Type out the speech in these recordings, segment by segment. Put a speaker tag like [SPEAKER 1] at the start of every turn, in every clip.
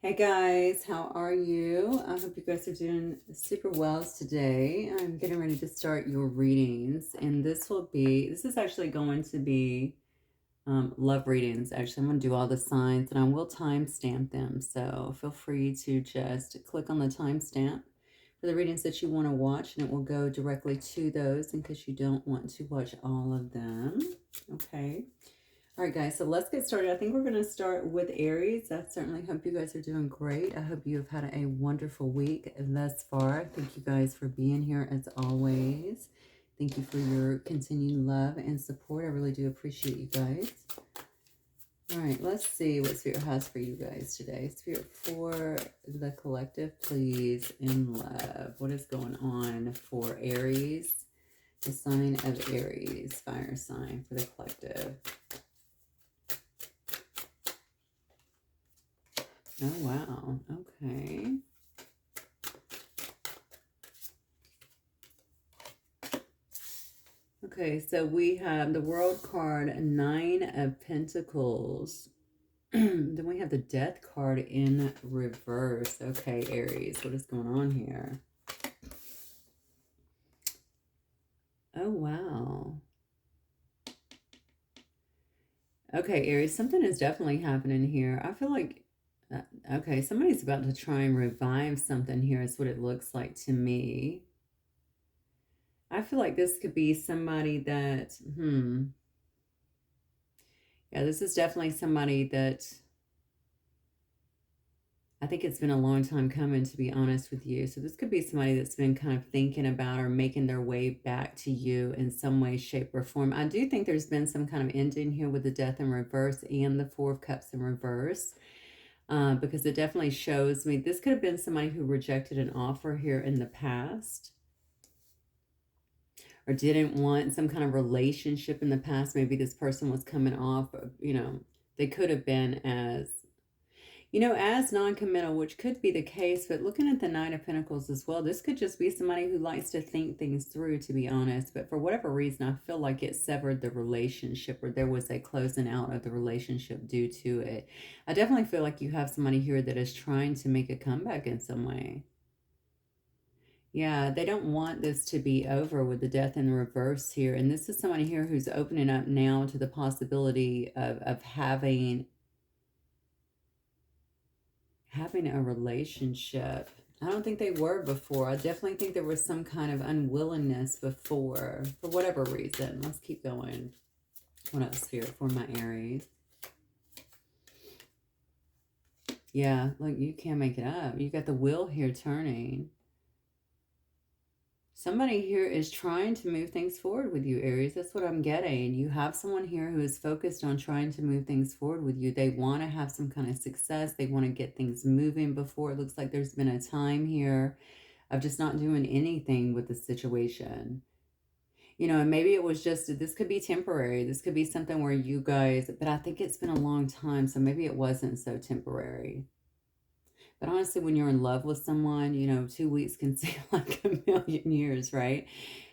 [SPEAKER 1] Hey guys, how are you? I hope you guys are doing super well today. I'm getting ready to start your readings, and this is actually going to be love readings. Actually, I'm going to do all the signs and I will timestamp them. So feel free to just click on the timestamp for the readings that you want to watch, and it will go directly to those in case you don't want to watch all of them. Okay. All right, guys, so let's get started. I think we're going to start with Aries. I certainly hope you guys are doing great. I hope you have had a wonderful week thus far. Thank you guys for being here as always. Thank you for your continued love and support. I really do appreciate you guys. All right, let's see what Spirit has for you guys today. Spirit for the collective, please, in love. What is going on for Aries? The sign of Aries, fire sign for the collective. Oh, wow. Okay. Okay, so we have the World card, 9 of Pentacles. Then we have the Death card in reverse. Okay, Aries, what is going on here? Oh, wow. Okay, Aries, something is definitely happening here. I feel like, okay, somebody's about to try and revive something here is what it looks like to me. I feel like this could be somebody that, yeah, this is definitely somebody that I think it's been a long time coming, to be honest with you. So this could be somebody that's been kind of thinking about or making their way back to you in some way, shape, or form. I do think there's been some kind of ending here with the Death in reverse and the Four of Cups in reverse. Because it definitely shows me this could have been somebody who rejected an offer here in the past, or didn't want some kind of relationship in the past. Maybe this person was coming off, they could have been as non-committal, which could be the case, but looking at the Nine of Pentacles as well, this could just be somebody who likes to think things through, to be honest. But for whatever reason, I feel like it severed the relationship, or there was a closing out of the relationship due to it. I definitely feel like you have somebody here that is trying to make a comeback in some way. Yeah, they don't want this to be over with the Death in reverse here. And this is somebody here who's opening up now to the possibility of having a relationship. I don't think they were before. I definitely think there was some kind of unwillingness before, for whatever reason. Let's keep going. What else here for my Aries? Yeah, look, you can't make it up. You got the wheel here turning. Somebody here is trying to move things forward with you, Aries. That's what I'm getting. You have someone here who is focused on trying to move things forward with you. They want to have some kind of success. They want to get things moving before it looks like there's been a time here of just not doing anything with the situation. And maybe it was just, this could be temporary. This could be something where you guys, but I think it's been a long time, so maybe it wasn't so temporary. But honestly, when you're in love with someone, 2 weeks can seem like a million years, right?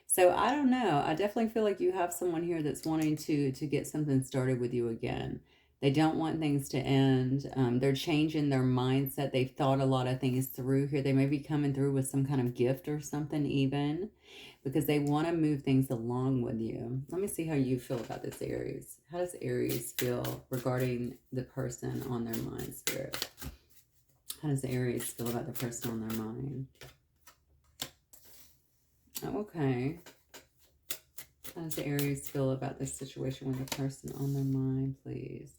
[SPEAKER 1] So I don't know. I definitely feel like you have someone here that's wanting to get something started with you again. They don't want things to end. They're changing their mindset. They've thought a lot of things through here. They may be coming through with some kind of gift or something even, because they want to move things along with you. Let me see how you feel about this, Aries. How does Aries feel regarding the person on their mind, Spirit? How does Aries feel about the person on their mind? Oh, okay. How does Aries feel about this situation with the person on their mind, please?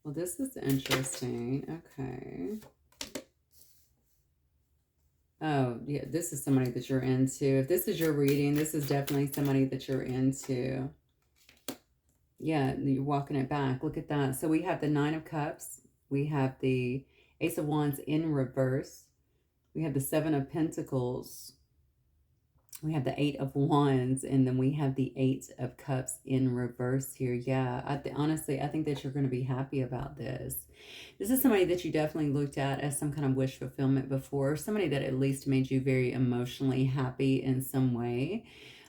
[SPEAKER 1] Well, this is interesting. Okay. Oh, yeah, this is somebody that you're into. If this is your reading, this is definitely somebody that you're into. Yeah, you're walking it back. Look at that. So we have the Nine of Cups. We have the Ace of Wands in reverse. We have the Seven of Pentacles. We have the Eight of Wands. And then we have the Eight of Cups in reverse here. Yeah, honestly, I think that you're going to be happy about this. This is somebody that you definitely looked at as some kind of wish fulfillment before. Somebody that at least made you very emotionally happy in some way.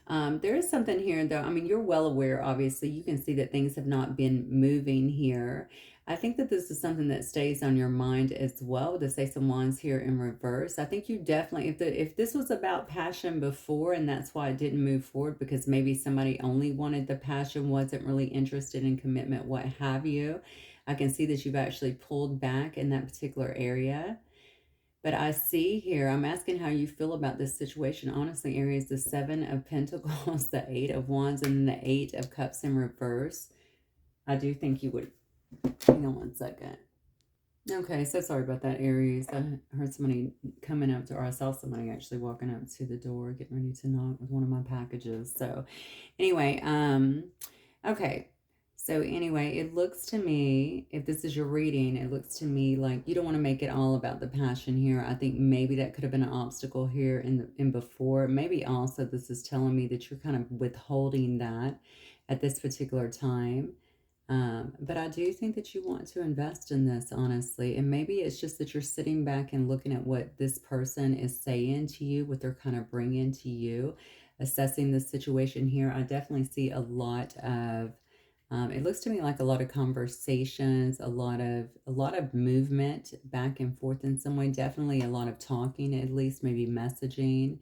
[SPEAKER 1] There is something here, though. I mean, you're well aware, obviously. You can see that things have not been moving here. I think that this is something that stays on your mind as well. The Ace of Wands here in reverse. I think you definitely, if this was about passion before, and that's why it didn't move forward, because maybe somebody only wanted the passion, wasn't really interested in commitment, what have you. I can see that you've actually pulled back in that particular area. But I see here, I'm asking how you feel about this situation. Honestly, Aries, the Seven of Pentacles, the Eight of Wands, and the Eight of Cups in reverse. I do think you would... Hang on one second. Okay, so sorry about that, Aries. I heard somebody coming up to, or I saw somebody actually walking up to the door, getting ready to knock with one of my packages. So anyway, okay. So anyway, it looks to me, if this is your reading, it looks to me like you don't want to make it all about the passion here. I think maybe that could have been an obstacle here in before. Maybe also this is telling me that you're kind of withholding that at this particular time. But I do think that you want to invest in this, honestly. And maybe it's just that you're sitting back and looking at what this person is saying to you, what they're kind of bringing to you, assessing the situation here. I definitely see a lot of... it looks to me like a lot of conversations, a lot of movement back and forth in some way. Definitely a lot of talking, at least maybe messaging.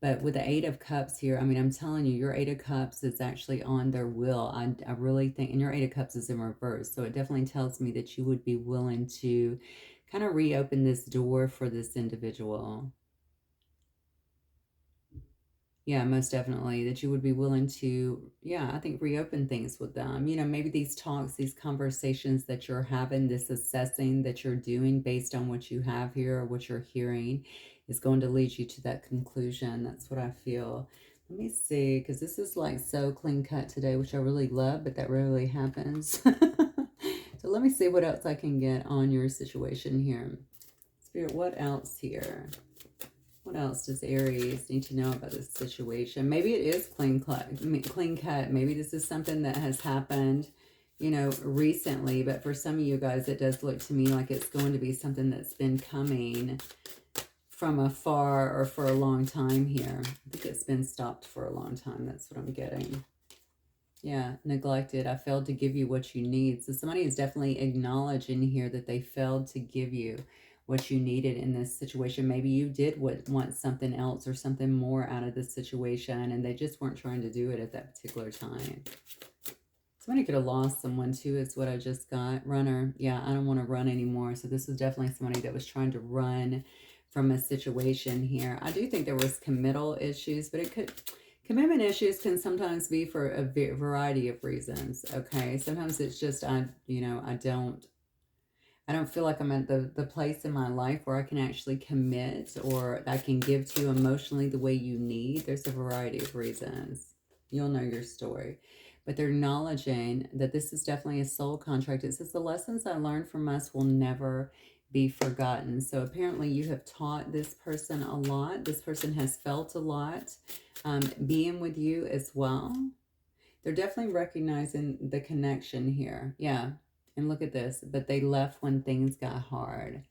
[SPEAKER 1] But with the Eight of Cups here, I mean, I'm telling you, your Eight of Cups is actually on their will. I really think, and your Eight of Cups is in reverse. So it definitely tells me that you would be willing to kind of reopen this door for this individual. Yeah, most definitely. That you would be willing to, yeah, I think reopen things with them. You know, maybe these talks, these conversations that you're having, this assessing that you're doing based on what you have here or what you're hearing is going to lead you to that conclusion. That's what I feel. Let me see, because this is like so clean cut today, which I really love, but that rarely happens. So let me see what else I can get on your situation here. Spirit, what else here? What else does Aries need to know about this situation? Maybe it is clean cut. Maybe this is something that has happened, you know, recently. But for some of you guys, it does look to me like it's going to be something that's been coming from afar or for a long time here. I think it's been stopped for a long time. That's what I'm getting. Yeah, neglected. I failed to give you what you need. So somebody is definitely acknowledging here that they failed to give you what you needed in this situation. Maybe you did want something else or something more out of this situation, and they just weren't trying to do it at that particular time. Somebody could have lost someone too, is what I just got. Runner. Yeah, I don't want to run anymore. So this was definitely somebody that was trying to run from a situation here. I do think there was committal issues, but it could... Commitment issues can sometimes be for a variety of reasons, okay? Sometimes it's just, I don't feel like I'm at the place in my life where I can actually commit or I can give to you emotionally the way you need. There's a variety of reasons. You'll know your story. But they're acknowledging that this is definitely a soul contract. It says the lessons I learned from us will never be forgotten. So apparently you have taught this person a lot. This person has felt a lot being with you as well. They're definitely recognizing the connection here. Yeah. And look at this. But they left when things got hard.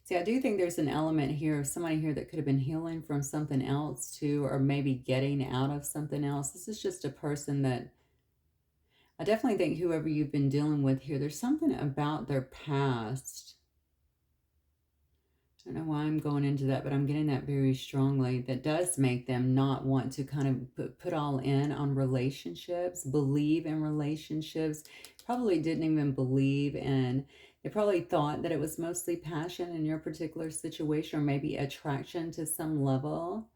[SPEAKER 1] See, I do think there's an element here of somebody here that could have been healing from something else too, or maybe getting out of something else. This is just a person that I definitely think whoever you've been dealing with here, there's something about their past. I don't know why I'm going into that, but I'm getting that very strongly. That does make them not want to kind of put all in on relationships, believe in relationships. Probably didn't even believe in... They probably thought that it was mostly passion in your particular situation, or maybe attraction to some level.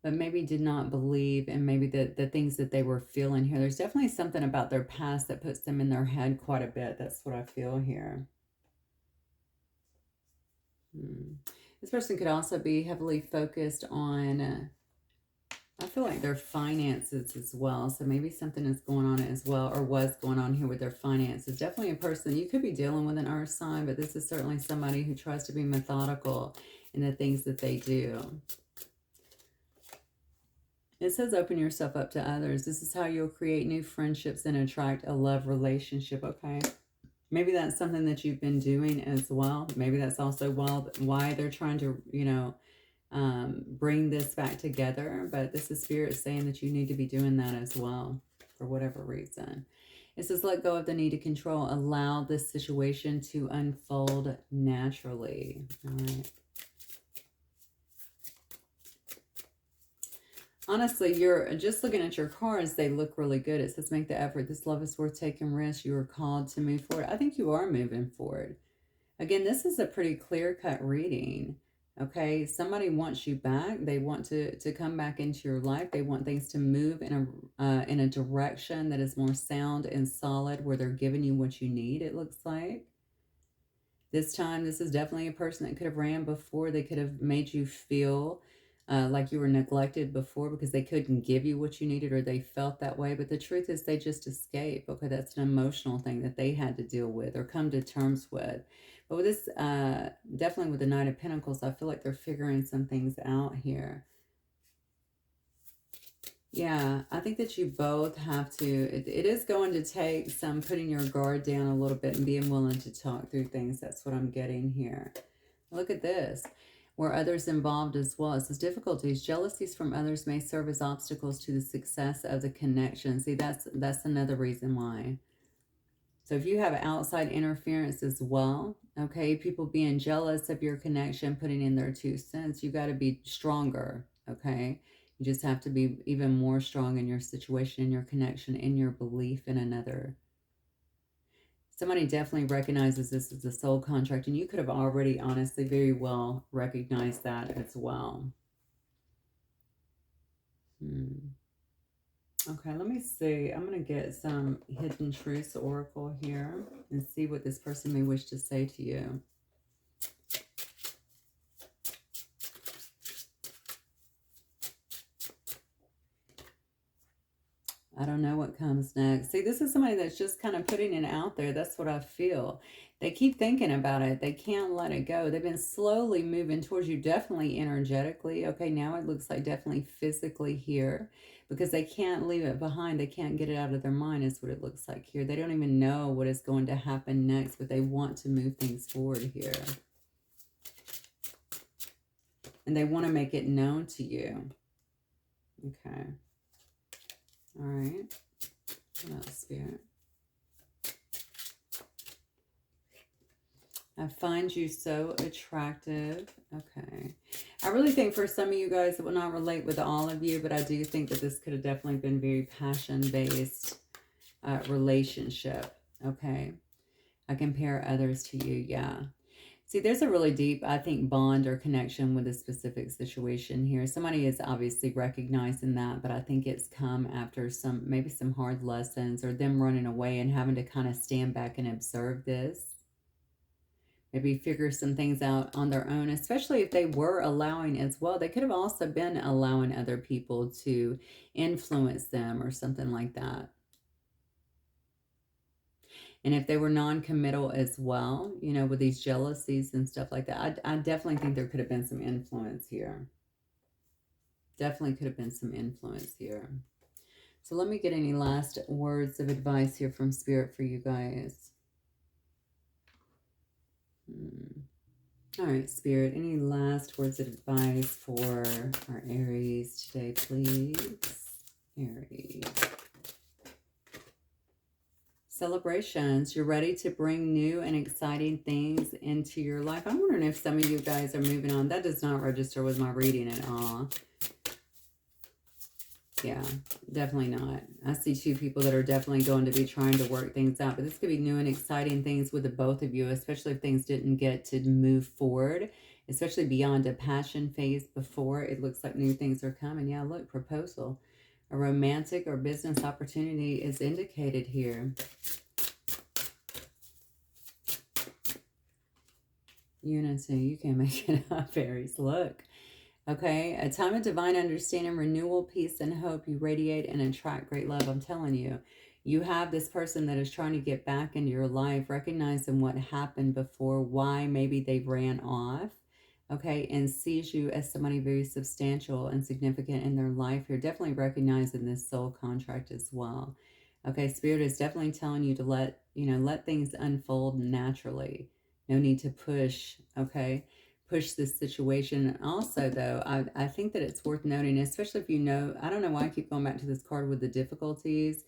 [SPEAKER 1] But maybe did not believe in maybe the things that they were feeling here. There's definitely something about their past that puts them in their head quite a bit. That's what I feel here. This person could also be heavily focused on, I feel like their finances as well. So maybe something is going on as well, or was going on here with their finances. Definitely a person, you could be dealing with an earth sign, but this is certainly somebody who tries to be methodical in the things that they do. It says open yourself up to others. This is how you'll create new friendships and attract a love relationship, okay? Maybe that's something that you've been doing as well. Maybe that's also why they're trying to, bring this back together. But this is Spirit saying that you need to be doing that as well for whatever reason. It says, let go of the need to control. Allow this situation to unfold naturally. All right. Honestly, you're just looking at your cards. They look really good. It says, make the effort. This love is worth taking risks. You are called to move forward. I think you are moving forward. Again, this is a pretty clear-cut reading. Okay, somebody wants you back. They want to come back into your life. They want things to move in a direction that is more sound and solid, where they're giving you what you need, it looks like. This time, this is definitely a person that could have ran before. They could have made you feel like you were neglected before because they couldn't give you what you needed, or they felt that way. But the truth is they just escaped. Okay, that's an emotional thing that they had to deal with or come to terms with. But with this, definitely with the Knight of Pentacles, I feel like they're figuring some things out here. Yeah, I think that you both have to, it is going to take some putting your guard down a little bit and being willing to talk through things. That's what I'm getting here. Look at this. Were others involved as well? It says difficulties, jealousies from others may serve as obstacles to the success of the connection. See, that's another reason why. So if you have outside interference as well, okay, people being jealous of your connection, putting in their 2 cents, you got to be stronger, okay? You just have to be even more strong in your situation, in your connection, in your belief in another. Somebody definitely recognizes this as a soul contract, and you could have already, honestly, very well recognized that as well. Okay, let me see. I'm going to get some Hidden Truths Oracle here and see what this person may wish to say to you. I don't know what comes next. See, this is somebody that's just kind of putting it out there. That's what I feel. They keep thinking about it. They can't let it go. They've been slowly moving towards you, definitely energetically. Okay, now it looks like definitely physically here, because they can't leave it behind. They can't get it out of their mind is what it looks like here. They don't even know what is going to happen next, but they want to move things forward here. And they want to make it known to you. Okay. All right. What else, Spirit? I find you so attractive. Okay. I really think for some of you guys, it will not relate with all of you, but I do think that this could have definitely been very passion-based relationship. Okay. I compare others to you. Yeah. See, there's a really deep, I think, bond or connection with a specific situation here. Somebody is obviously recognizing that, but I think it's come after maybe some hard lessons, or them running away and having to kind of stand back and observe this. Maybe figure some things out on their own, especially if they were allowing as well. They could have also been allowing other people to influence them or something like that. And if they were non-committal as well, you know, with these jealousies and stuff like that, I definitely think there could have been some influence here. Definitely could have been some influence here. So let me get any last words of advice here from Spirit for you guys. All right, Spirit, any last words of advice for our Aries today, please? Aries. Celebrations. You're ready to bring new and exciting things into your life. I'm wondering if some of you guys are moving on. That does not register with my reading at all. Yeah, definitely not. I see 2 people that are definitely going to be trying to work things out. But this could be new and exciting things with the both of you, especially if things didn't get to move forward, especially beyond a passion phase before. It looks like new things are coming. Yeah, look, proposal. A romantic or business opportunity is indicated here. Unity. You can't make it up, Aries. Look. Okay, a time of divine understanding, renewal, peace, and hope. You radiate and attract great love. I'm telling you, you have this person that is trying to get back into your life, recognizing what happened before, why maybe they ran off, okay, and sees you as somebody very substantial and significant in their life. You're definitely recognizing this soul contract as well. Okay, Spirit is definitely telling you to let things unfold naturally. No need to push, okay? push this situation. And also, though, I think that it's worth noting, especially if you know, I don't know why I keep going back to this card with the difficulties,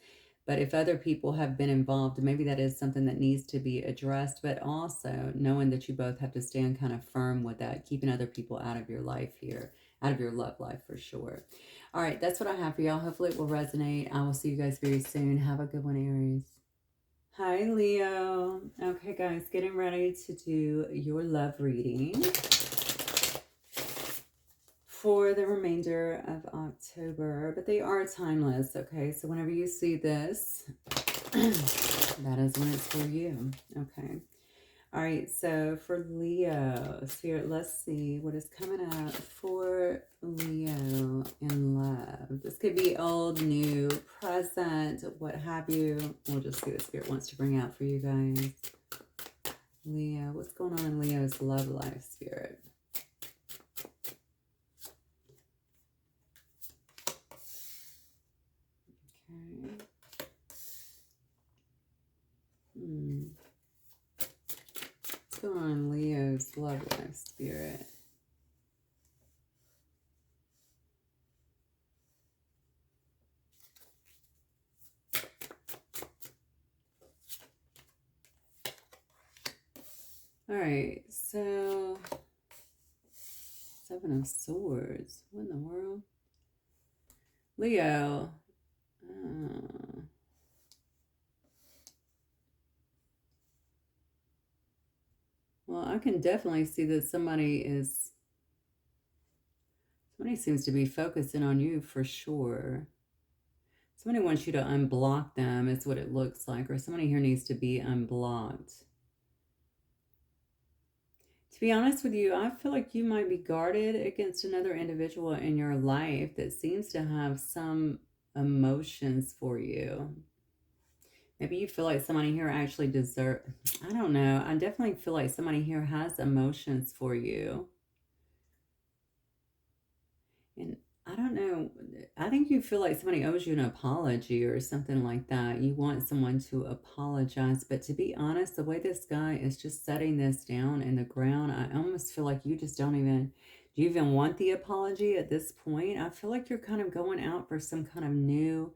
[SPEAKER 1] but if other people have been involved, maybe that is something that needs to be addressed, but also knowing that you both have to stand kind of firm with that, keeping other people out of your life here, out of your love life for sure. All right, that's what I have for y'all. Hopefully it will resonate. I will see you guys very soon. Have a good one, Aries. Hi, Leo. Okay, guys, getting ready to do your love reading for the remainder of October, but they are timeless, okay? So whenever you see this, that is when it's for you, okay? All right, so for Leo, Spirit, let's see what is coming up for Leo in love. This could be old, new, present, what have you. We'll just see what Spirit wants to bring out for you guys. Leo, what's going on in Leo's love life, Spirit? Okay. What's going on in Leo's love life, Spirit? All right, so 7 of Swords. What in the world? Leo. Well, I can definitely see that somebody seems to be focusing on you for sure. Somebody wants you to unblock them is what it looks like, or somebody here needs to be unblocked. To be honest with you, I feel like you might be guarded against another individual in your life that seems to have some emotions for you. Maybe you feel like somebody here actually I don't know. I definitely feel like somebody here has emotions for you. And I don't know. I think you feel like somebody owes you an apology or something like that. You want someone to apologize. But to be honest, the way this guy is just setting this down in the ground, I almost feel like you just don't even... Do you even want the apology at this point? I feel like you're kind of going out for some kind of new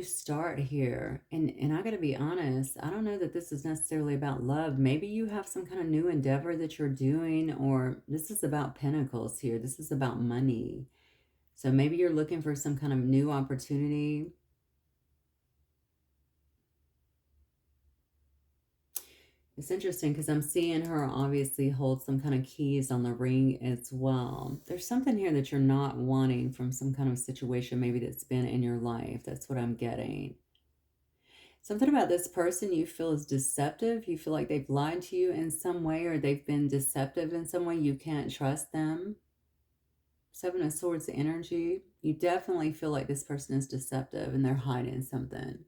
[SPEAKER 1] start here. And I gotta be honest, I don't know that this is necessarily about love. Maybe you have some kind of new endeavor that you're doing, or this is about pentacles here. This is about money. So maybe you're looking for some kind of new opportunity. It's interesting because I'm seeing her obviously hold some kind of keys on the ring as well. There's something here that you're not wanting from some kind of situation maybe that's been in your life. That's what I'm getting. Something about this person you feel is deceptive. You feel like they've lied to you in some way, or they've been deceptive in some way. You can't trust them. 7 of Swords energy. You definitely feel like this person is deceptive and they're hiding something.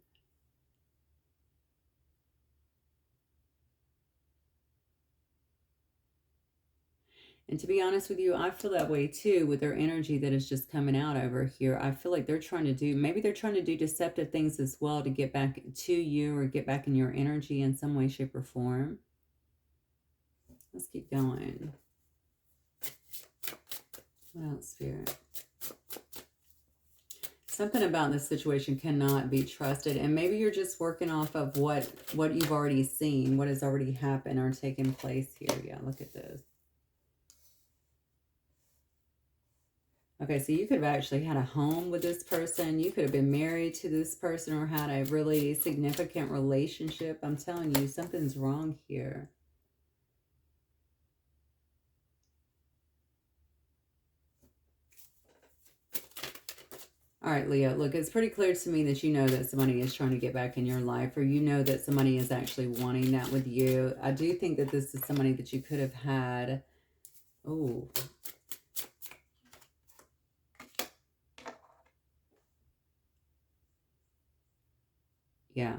[SPEAKER 1] And to be honest with you, I feel that way too with their energy that is just coming out over here. I feel like they're trying to do, maybe they're trying to do deceptive things as well to get back to you or get back in your energy in some way, shape, or form. Let's keep going. What else, Spirit? Something about this situation cannot be trusted. And maybe you're just working off of what you've already seen, what has already happened or taken place here. Yeah, look at this. Okay, so you could have actually had a home with this person. You could have been married to this person or had a really significant relationship. I'm telling you, something's wrong here. All right, Leo, look, it's pretty clear to me that you know that somebody is trying to get back in your life, or you know that somebody is actually wanting that with you. I do think that this is somebody that you could have had. Oh, yeah.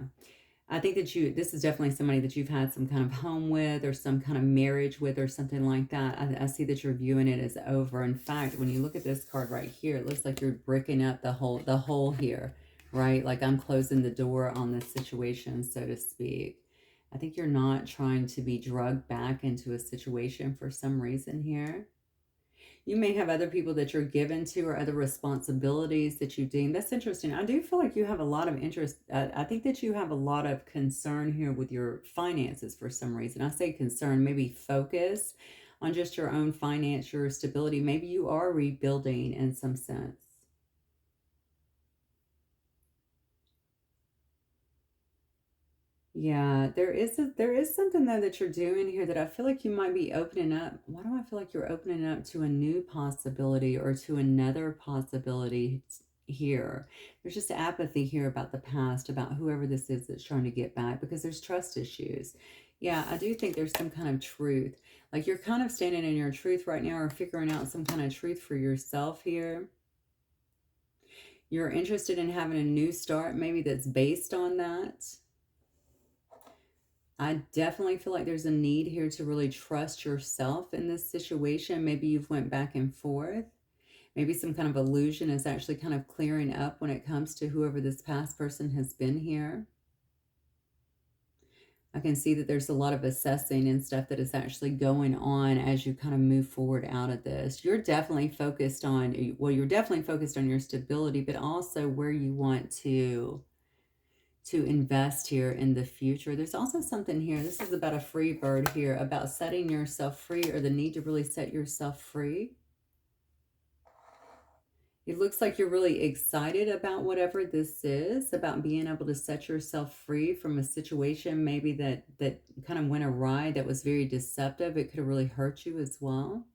[SPEAKER 1] I think that this is definitely somebody that you've had some kind of home with or some kind of marriage with or something like that. I see that you're viewing it as over. In fact, when you look at this card right here, it looks like you're bricking up the hole here, right? Like I'm closing the door on this situation, so to speak. I think you're not trying to be drugged back into a situation for some reason here. You may have other people that you're given to or other responsibilities that you deem. That's interesting. I do feel like you have a lot of interest. I think that you have a lot of concern here with your finances for some reason. I say concern, maybe focus on just your own finance, your stability. Maybe you are rebuilding in some sense. Yeah, there is something though that you're doing here that I feel like you might be opening up. Why do I feel like you're opening up to a new possibility or to another possibility here? There's just apathy here about the past, about whoever this is that's trying to get back because there's trust issues. Yeah, I do think there's some kind of truth. Like you're kind of standing in your truth right now or figuring out some kind of truth for yourself here. You're interested in having a new start, maybe that's based on that. I definitely feel like there's a need here to really trust yourself in this situation. Maybe you've went back and forth. Maybe some kind of illusion is actually kind of clearing up when it comes to whoever this past person has been here. I can see that there's a lot of assessing and stuff that is actually going on as you kind of move forward out of this. You're definitely focused on, well, you're definitely focused on your stability, but also where you want to invest here in the future. There's also something here. This is about a free bird here, about setting yourself free or the need to really set yourself free. It looks like you're really excited about whatever this is, about being able to set yourself free from a situation maybe that kind of went awry, that was very deceptive. It could have really hurt you as well.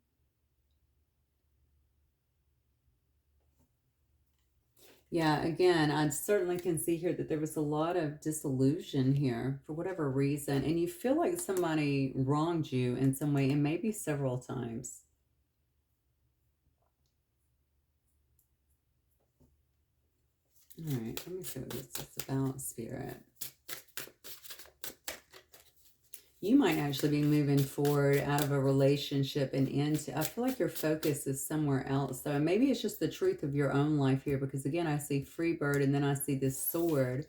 [SPEAKER 1] Yeah, again, I certainly can see here that there was a lot of disillusion here for whatever reason, and you feel like somebody wronged you in some way, and maybe several times. All right, let me see what this is about, Spirit. You might actually be moving forward out of a relationship and into, I feel like your focus is somewhere else. So maybe it's just the truth of your own life here, because again, I see free bird and then I see this sword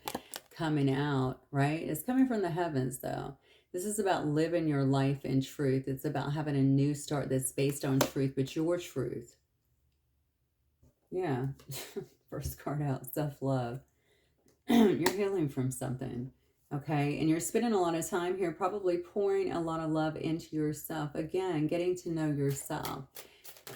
[SPEAKER 1] coming out, right? It's coming from the heavens though. This is about living your life in truth. It's about having a new start that's based on truth, but your truth. Yeah. First card out, self-love. You're healing from something. Okay, and you're spending a lot of time here probably pouring a lot of love into yourself. Again, getting to know yourself.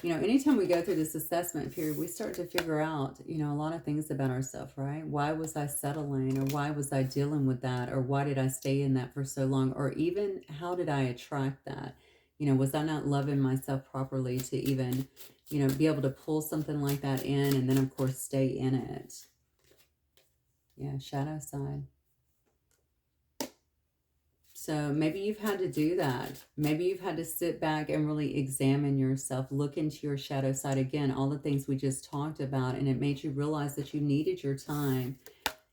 [SPEAKER 1] You know, anytime we go through this assessment period, we start to figure out, you know, a lot of things about ourselves, right? Why was I settling, or why was I dealing with that, or why did I stay in that for so long, or even how did I attract that? You know, was I not loving myself properly to even, you know, be able to pull something like that in and then, of course, stay in it? Yeah, shadow side. So maybe you've had to do that. Maybe you've had to sit back and really examine yourself, look into your shadow side again, all the things we just talked about, and it made you realize that you needed your time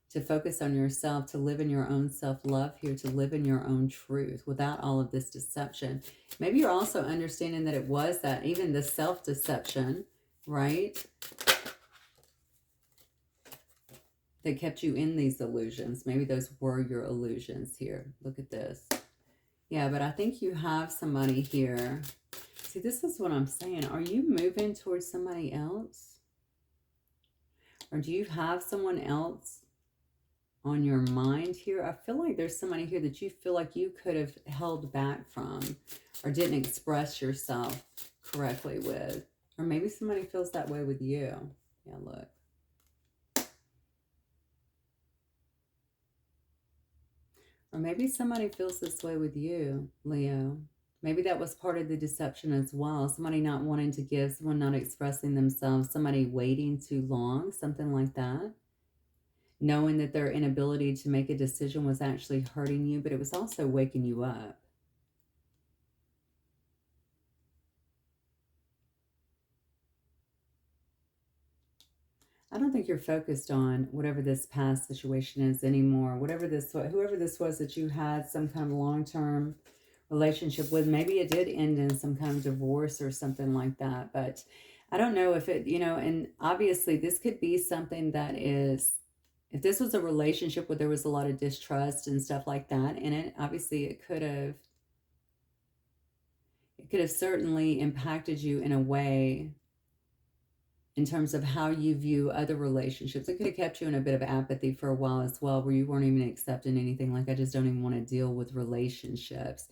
[SPEAKER 1] to focus on yourself, to live in your own self-love here, to live in your own truth without all of this deception. Maybe you're also understanding that it was that, even the self-deception, right, that kept you in these illusions. Maybe those were your illusions here. Look at this. Yeah, but I think you have somebody here. See, this is what I'm saying. Are you moving towards somebody else? Or do you have someone else on your mind here? I feel like there's somebody here that you feel like you could have held back from or didn't express yourself correctly with. Or maybe somebody feels that way with you. Yeah, look. Or maybe somebody feels this way with you, Leo. Maybe that was part of the deception as well. Somebody not wanting to give, someone not expressing themselves, somebody waiting too long, something like that. Knowing that their inability to make a decision was actually hurting you, but it was also waking you up. I don't think you're focused on whatever this past situation is anymore. Whoever this was that you had some kind of long-term relationship with, maybe it did end in some kind of divorce or something like that. But I don't know if it, you know, and obviously this could be something that is If this was a relationship where there was a lot of distrust and stuff like that in it, obviously it could have certainly impacted you in a way in terms of how you view other relationships. It could have kept you in a bit of apathy for a while as well, where you weren't even accepting anything, like, I just don't even want to deal with relationships.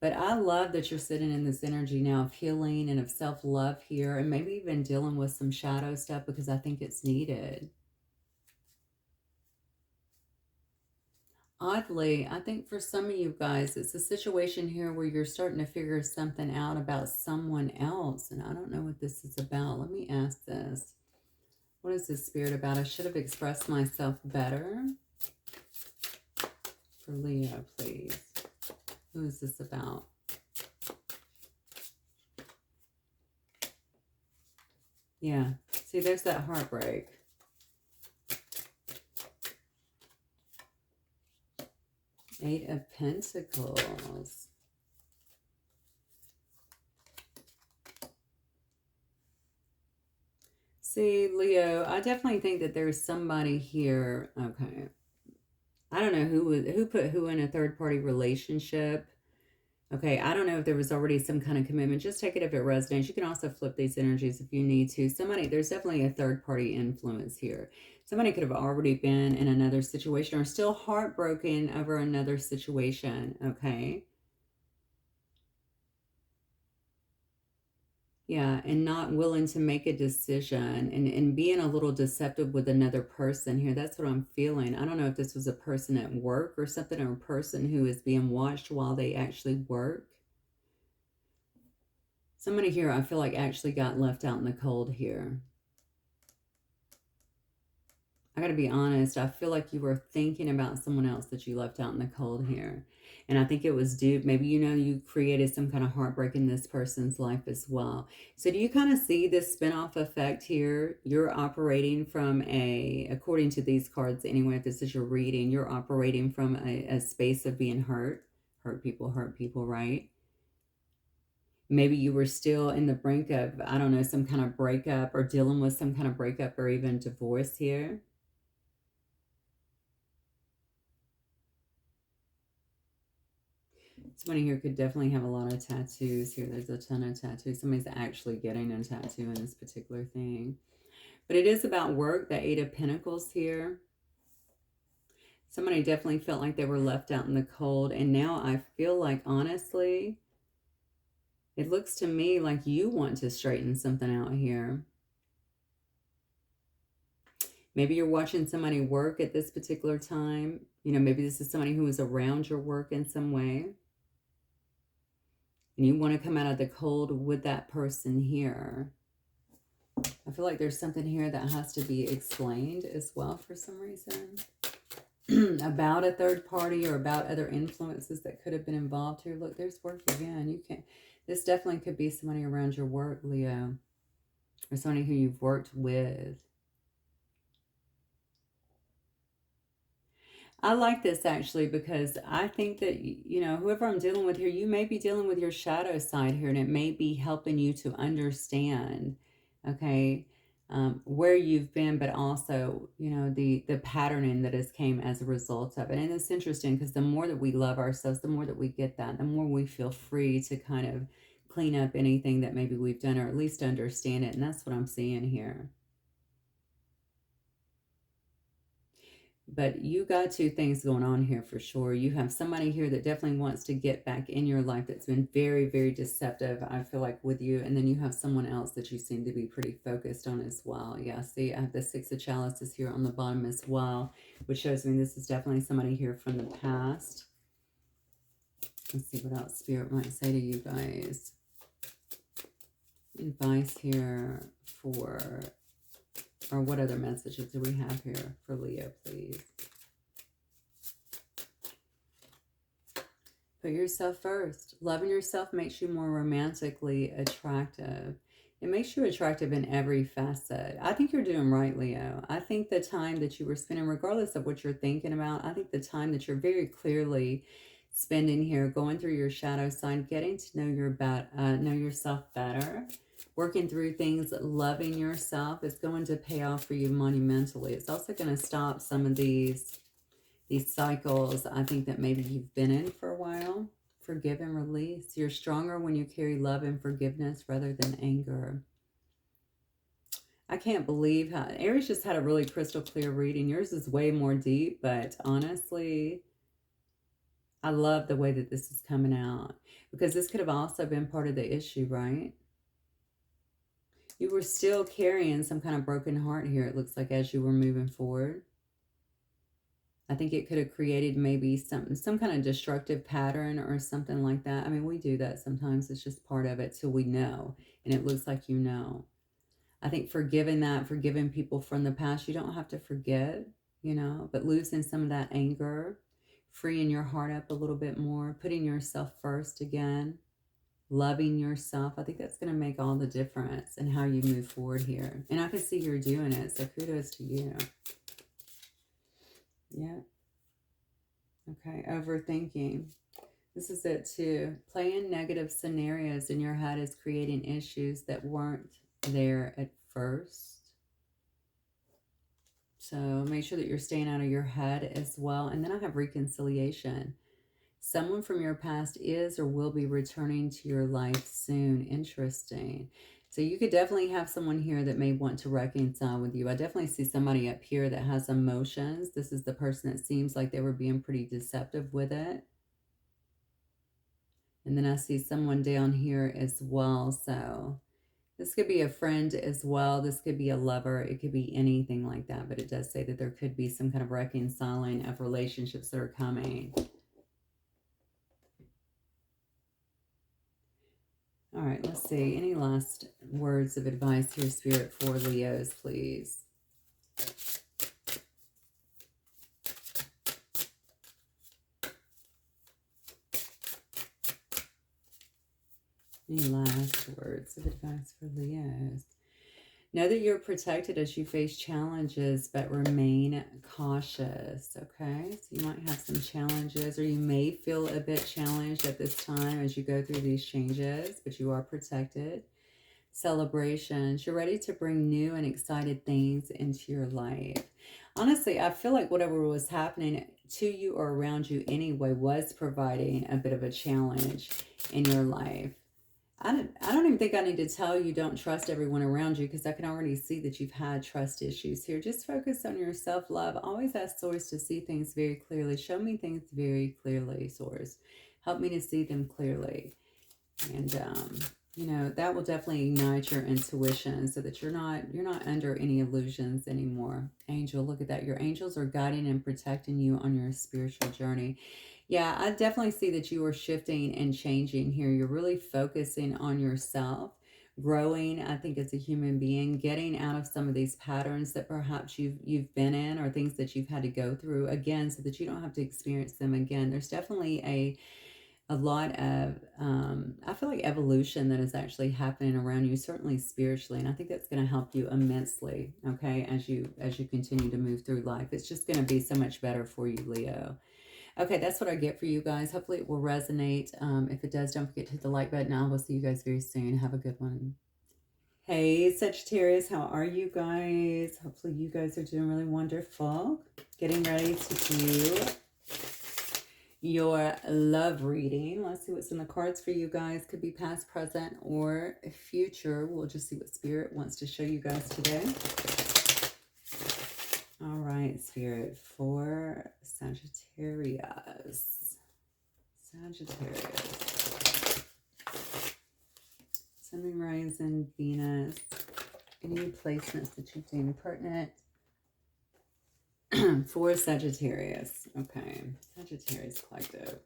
[SPEAKER 1] But I love that you're sitting in this energy now of healing and of self-love here, and maybe even dealing with some shadow stuff, because I think it's needed. Oddly, I think for some of you guys, it's a situation here where you're starting to figure something out about someone else. And I don't know what this is about. Let me ask this. What is this spirit about? I should have expressed myself better. For Leo, please. Who is this about? Yeah. See, there's that heartbreak. Eight of Pentacles. See, Leo, I definitely think that there's somebody here. Okay. I don't know who put who in a third-party relationship. Okay, I don't know if there was already some kind of commitment. Just take it if it resonates. You can also flip these energies if you need to. There's definitely a third-party influence here. Somebody could have already been in another situation or still heartbroken over another situation, okay? Yeah, and not willing to make a decision and being a little deceptive with another person here. That's what I'm feeling. I don't know if this was a person at work or something, or a person who is being watched while they actually work. Somebody here I feel like actually got left out in the cold here. I gotta be honest, I feel like you were thinking about someone else that you left out in the cold here. And I think it was due, maybe, you created some kind of heartbreak in this person's life as well. So do you kind of see this spin-off effect here? You're operating from according to these cards anyway, if this is your reading, you're operating from a space of being hurt. Hurt people, right? Maybe you were still in the brink of, I don't know, some kind of breakup, or dealing with some kind of breakup or even divorce here. Somebody here could definitely have a lot of tattoos here. There's a ton of tattoos. Somebody's actually getting a tattoo in this particular thing. But it is about work, the Eight of Pentacles here. Somebody definitely felt like they were left out in the cold. And now I feel like, honestly, it looks to me like you want to straighten something out here. Maybe you're watching somebody work at this particular time. Maybe this is somebody who is around your work in some way. And you want to come out of the cold with that person here. I feel like there's something here that has to be explained as well for some reason. About a third party or about other influences that could have been involved here. Look, there's work again. This definitely could be somebody around your work, Leo. Or somebody who you've worked with. I like this actually, because I think that, whoever I'm dealing with here, you may be dealing with your shadow side here, and it may be helping you to understand, okay, where you've been, but also, the patterning that has came as a result of it. And it's interesting because the more that we love ourselves, the more that we get that, the more we feel free to kind of clean up anything that maybe we've done, or at least understand it. And that's what I'm seeing here. But you got two things going on here for sure. You have somebody here that definitely wants to get back in your life that's been very, very deceptive, I feel like, with you. And then you have someone else that you seem to be pretty focused on as well. Yeah, see, I have the Six of Chalices here on the bottom as well, which shows me this is definitely somebody here from the past. Let's see what else Spirit might say to you guys. Advice here for... Or what other messages do we have here for Leo, please? Put yourself first. Loving yourself makes you more romantically attractive. It makes you attractive in every facet. I think you're doing right, Leo. I think the time that you were spending, regardless of what you're thinking about, I think the time that you're very clearly spending here, going through your shadow sign, getting to know yourself better, Working through things, loving yourself is going to pay off for you monumentally. It's also going to stop some of these cycles I think that maybe you've been in for a while. Forgive and release. You're stronger when you carry love and forgiveness rather than anger. I can't believe how Aries just had a really crystal clear reading. Yours is way more deep, but honestly, I love the way that this is coming out, because this could have also been part of the issue, right? You were still carrying some kind of broken heart here, it looks like, as you were moving forward. I think it could have created maybe some kind of destructive pattern or something like that. I mean, we do that sometimes. It's just part of it till we know. And it looks like you know. I think forgiving people from the past, you don't have to forget, you know, but losing some of that anger, freeing your heart up a little bit more, putting yourself first again, loving yourself. I think that's going to make all the difference in how you move forward here. And I can see you're doing it. So kudos to you. Yeah. Okay. Overthinking. This is it too. Playing negative scenarios in your head is creating issues that weren't there at first. So make sure that you're staying out of your head as well. And then I have reconciliation. Someone from your past is or will be returning to your life soon. Interesting. So you could definitely have someone here that may want to reconcile with you. I definitely see somebody up here that has emotions. This is the person that seems like they were being pretty deceptive with it. And then I see someone down here as well. So this could be a friend as well. This could be a lover. It could be anything like that. But it does say that there could be some kind of reconciling of relationships that are coming. All right, let's see. Any last words of advice here, Spirit, for Leos, please? Any last words of advice for Leos? Know that you're protected as you face challenges, but remain cautious, okay? So you might have some challenges, or you may feel a bit challenged at this time as you go through these changes, but you are protected. Celebrations. You're ready to bring new and excited things into your life. Honestly, I feel like whatever was happening to you or around you anyway was providing a bit of a challenge in your life. I don't even think I need to tell you don't trust everyone around you, because I can already see that you've had trust issues here. Just focus on your self-love. Always ask Source to see things very clearly. Show me things very clearly, Source. Help me to see them clearly. And, you know, that will definitely ignite your intuition so that you're not under any illusions anymore. Angel, look at that. Your angels are guiding and protecting you on your spiritual journey. Yeah, I definitely see that you are shifting and changing here. You're really focusing on yourself, growing, I think, as a human being, getting out of some of these patterns that perhaps you've been in, or things that you've had to go through again, so that you don't have to experience them again. There's definitely a lot of, I feel like, evolution that is actually happening around you, certainly spiritually. And I think that's going to help you immensely, okay, as you continue to move through life. It's just going to be so much better for you, Leo. Okay, that's what I get for you guys. Hopefully it will resonate. If it does, don't forget to hit the like button. I will see you guys very soon. Have a good one. Hey, Sagittarius, how are you guys? Hopefully you guys are doing really wonderful. Getting ready to do your love reading. Let's see what's in the cards for you guys. Could be past, present, or future. We'll just see what Spirit wants to show you guys today. All right, Spirit, for Sagittarius. Sagittarius. Sun, Moon, Rising, Venus. Any placements that you deem pertinent for Sagittarius. Okay, Sagittarius Collective.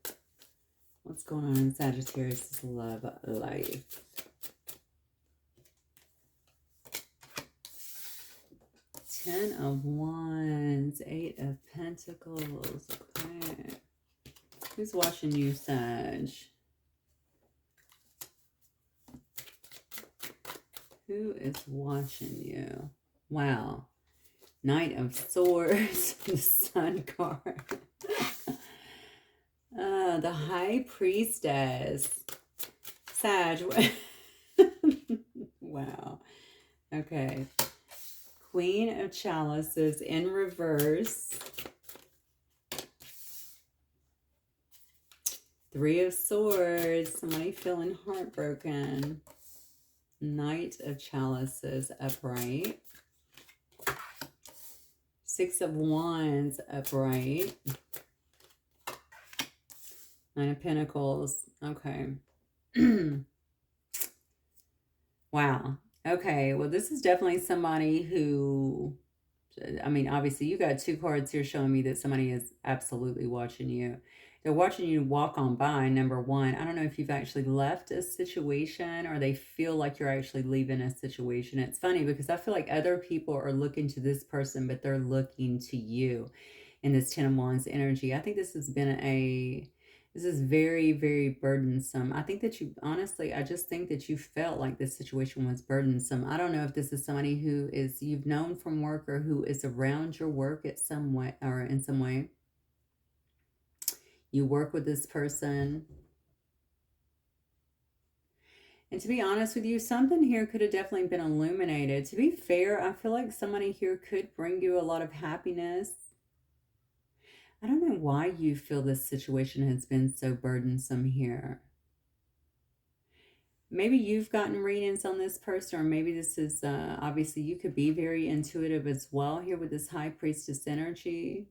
[SPEAKER 1] What's going on in Sagittarius' love life? Ten of Wands, Eight of Pentacles. Okay. Who's watching you, Sag? Who is watching you? Wow. Knight of Swords, the Sun card. The High Priestess. Sag, Wow. Okay. Queen of Chalices in reverse. Three of Swords. Somebody feeling heartbroken. Knight of Chalices upright. Six of Wands upright. Nine of Pentacles. Okay. Wow. Okay. Well, this is definitely somebody who, I mean, obviously you got two cards here showing me that somebody is absolutely watching you. They're watching you walk on by, number one. I don't know if you've actually left a situation or they feel like you're actually leaving a situation. It's funny because I feel like other people are looking to this person, but they're looking to you in this Ten of Wands energy. I think this has been this is very, very burdensome. I think that you, honestly, I just think that you felt like this situation was burdensome. I don't know if this is somebody who is, you've known from work or who is around your work at some way or in some way. You work with this person. And to be honest with you, something here could have definitely been illuminated. To be fair, I feel like somebody here could bring you a lot of happiness. I don't know why you feel this situation has been so burdensome here. Maybe you've gotten readings on this person, or maybe this is, obviously you could be very intuitive as well here with this High Priestess energy.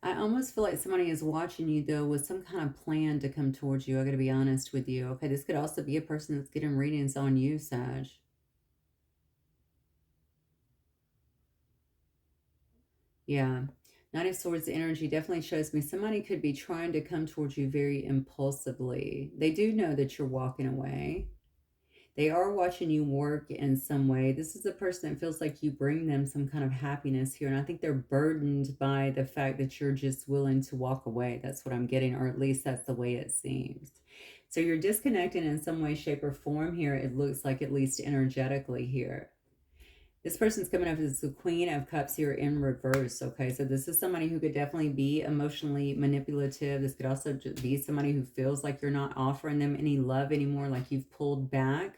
[SPEAKER 1] I almost feel like somebody is watching you, though, with some kind of plan to come towards you. I got to be honest with you. Okay, this could also be a person that's getting readings on you, Sag. Yeah. Knight of Swords energy definitely shows me somebody could be trying to come towards you very impulsively. They do know that you're walking away. They are watching you work in some way. This is a person that feels like you bring them some kind of happiness here. And I think they're burdened by the fact that you're just willing to walk away. That's what I'm getting, or at least that's the way it seems. So you're disconnected in some way, shape, or form here. It looks like, at least energetically here. This person's coming up as the Queen of Cups here in reverse, okay? So this is somebody who could definitely be emotionally manipulative. This could also be somebody who feels like you're not offering them any love anymore, like you've pulled back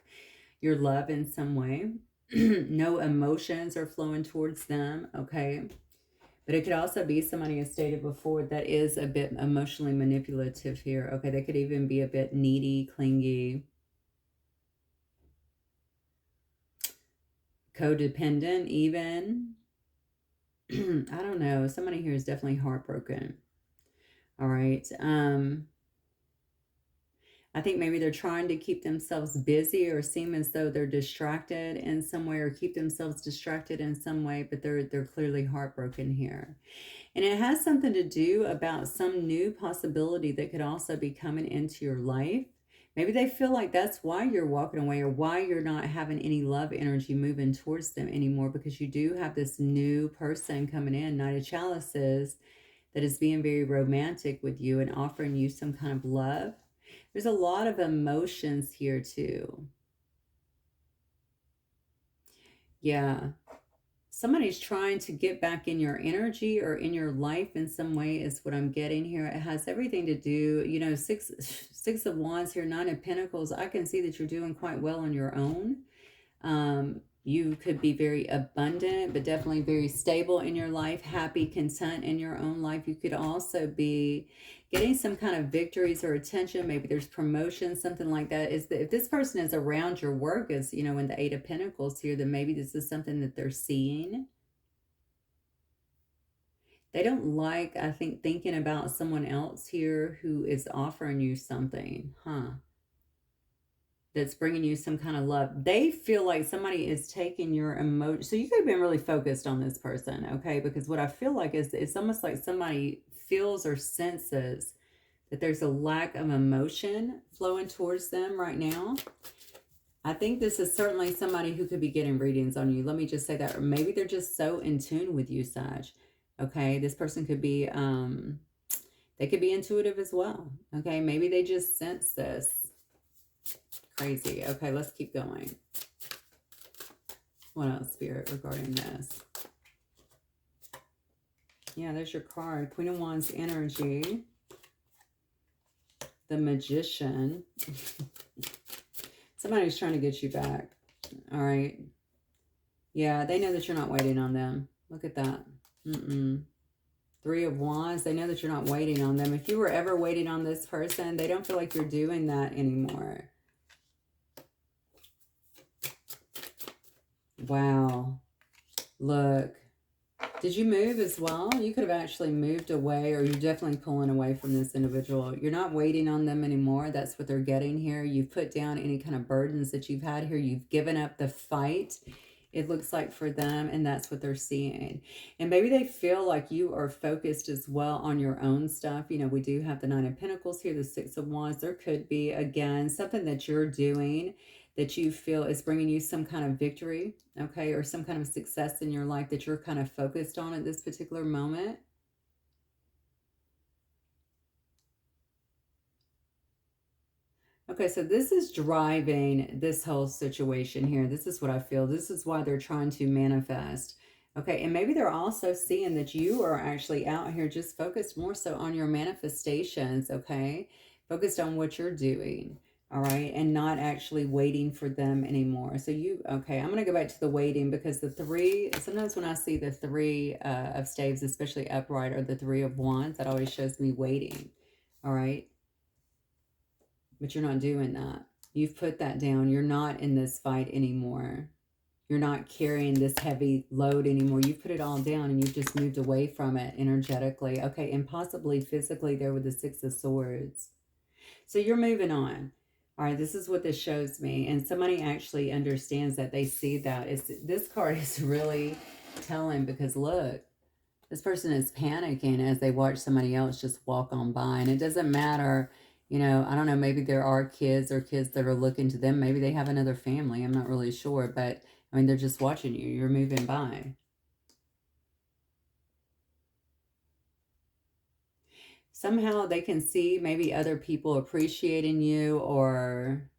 [SPEAKER 1] your love in some way. No emotions are flowing towards them, okay? But it could also be somebody, as stated before, that is a bit emotionally manipulative here, okay? They could even be a bit needy, clingy, codependent even. I don't know. Somebody here is definitely heartbroken. All right. I think maybe they're trying to keep themselves busy or seem as though they're distracted in some way, or keep themselves distracted in some way, but they're clearly heartbroken here. And it has something to do about some new possibility that could also be coming into your life. Maybe they feel like that's why you're walking away, or why you're not having any love energy moving towards them anymore, because you do have this new person coming in, Knight of Chalices, that is being very romantic with you and offering you some kind of love. There's a lot of emotions here too. Yeah. Somebody's trying to get back in your energy or in your life in some way is what I'm getting here. It has everything to do, you know, six of Wands here, Nine of Pentacles. I can see that you're doing quite well on your own. You could be very abundant, but definitely very stable in your life, happy, content in your own life. You could also be getting some kind of victories or attention. Maybe there's promotion, something like that. Is that if this person is around your work, as you know, in the Eight of Pentacles here, then maybe this is something that they're seeing. They don't like, I think, thinking about someone else here who is offering you something, that's bringing you some kind of love. They feel like somebody is taking your emotion. So you could have been really focused on this person, okay? Because what I feel like is it's almost like somebody feels or senses that there's a lack of emotion flowing towards them right now. I think this is certainly somebody who could be getting readings on you. Let me just say that. Or maybe they're just so in tune with you, Sag. Okay, this person could be, they could be intuitive as well. Okay, maybe they just sense this. Crazy. Okay, let's keep going. What else, Spirit, regarding this? Yeah, there's your card. Queen of Wands energy. The Magician. Somebody's trying to get you back. All right. Yeah, they know that you're not waiting on them. Look at that. Three of Wands. They know that you're not waiting on them. If you were ever waiting on this person, they don't feel like you're doing that anymore. Wow. Look. Did you move as well? You could have actually moved away, or you're definitely pulling away from this individual. You're not waiting on them anymore. That's what they're getting here. You've put down any kind of burdens that you've had here. You've given up the fight, it looks like, for them, and that's what they're seeing. And maybe they feel like you are focused as well on your own stuff. You know, we do have the Nine of Pentacles here, the Six of Wands. There could be, again, something that you're doing that you feel is bringing you some kind of victory, okay, or some kind of success in your life that you're kind of focused on at this particular moment. Okay, so this is driving this whole situation here. This is what I feel. This is why they're trying to manifest. Okay, and maybe they're also seeing that you are actually out here just focused more so on your manifestations, okay? Focused on what you're doing. All right, and not actually waiting for them anymore. So okay, I'm going to go back to the waiting, because the three, sometimes when I see the three of staves, especially upright, or the Three of Wands, that always shows me waiting. All right, but you're not doing that. You've put that down. You're not in this fight anymore. You're not carrying this heavy load anymore. You've put it all down and you've just moved away from it energetically. Okay, and possibly physically there with the Six of Swords. So you're moving on. All right, this is what this shows me. And somebody actually understands that. They see that. This card is really telling, because look, this person is panicking as they watch somebody else just walk on by. And it doesn't matter, you know, I don't know, maybe there are kids or kids that are looking to them. Maybe they have another family. I'm not really sure. But, I mean, they're just watching you. You're moving by. Somehow they can see maybe other people appreciating you, or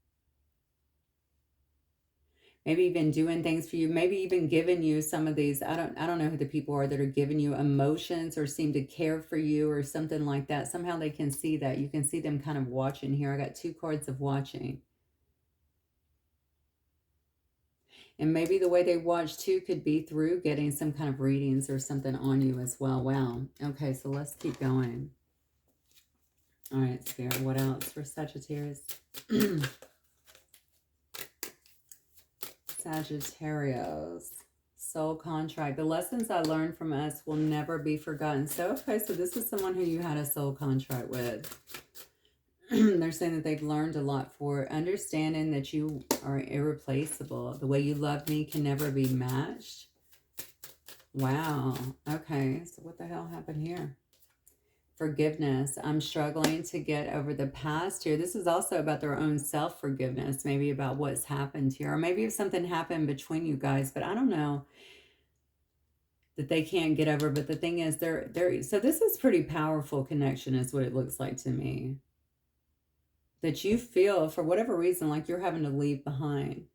[SPEAKER 1] maybe even doing things for you, maybe even giving you some of these, I don't know who the people are that are giving you emotions or seem to care for you or something like that. Somehow they can see that. You can see them kind of watching here. I got two cards of watching. And maybe the way they watch too could be through getting some kind of readings or something on you as well. Wow. Okay, so let's keep going. All right, Spirit, what else for Sagittarius? Sagittarius, soul contract. The lessons I learned from us will never be forgotten. So, okay, so this is someone who you had a soul contract with. They're saying that they've learned a lot for understanding that you are irreplaceable. The way you love me can never be matched. Wow. Okay, so what the hell happened here? Forgiveness. I'm struggling to get over the past here. This is also about their own self-forgiveness, maybe about what's happened here, or maybe if something happened between you guys, but I don't know, that they can't get over. But the thing is, so this is pretty powerful connection is what it looks like to me, that you feel for whatever reason like you're having to leave behind.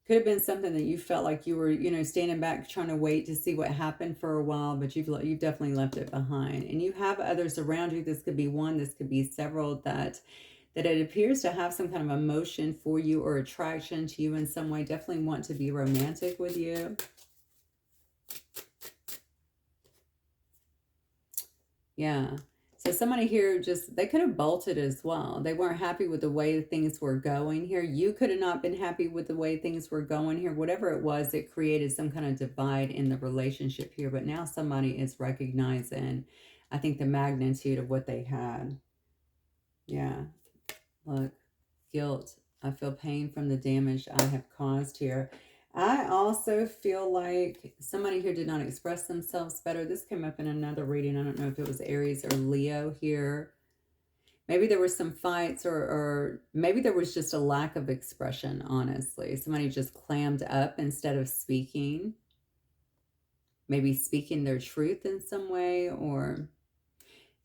[SPEAKER 1] Could have been something that you felt like you were, you know, standing back trying to wait to see what happened for a while, but you've definitely left it behind. And you have others around you. This could be one, this could be several, that it appears to have some kind of emotion for you or attraction to you in some way. Definitely want to be romantic with you. Yeah. So somebody here just, they could have bolted as well. They weren't happy with the way things were going here. You could have not been happy with the way things were going here. Whatever it was, it created some kind of divide in the relationship here. But now somebody is recognizing, I think, the magnitude of what they had. Yeah. Look, guilt. I feel pain from the damage I have caused here. I also feel like somebody here did not express themselves better. This came up in another reading. I don't know if it was Aries or Leo here. Maybe there were some fights, or maybe there was just a lack of expression, honestly. Somebody just clammed up instead of speaking. Maybe speaking their truth in some way, or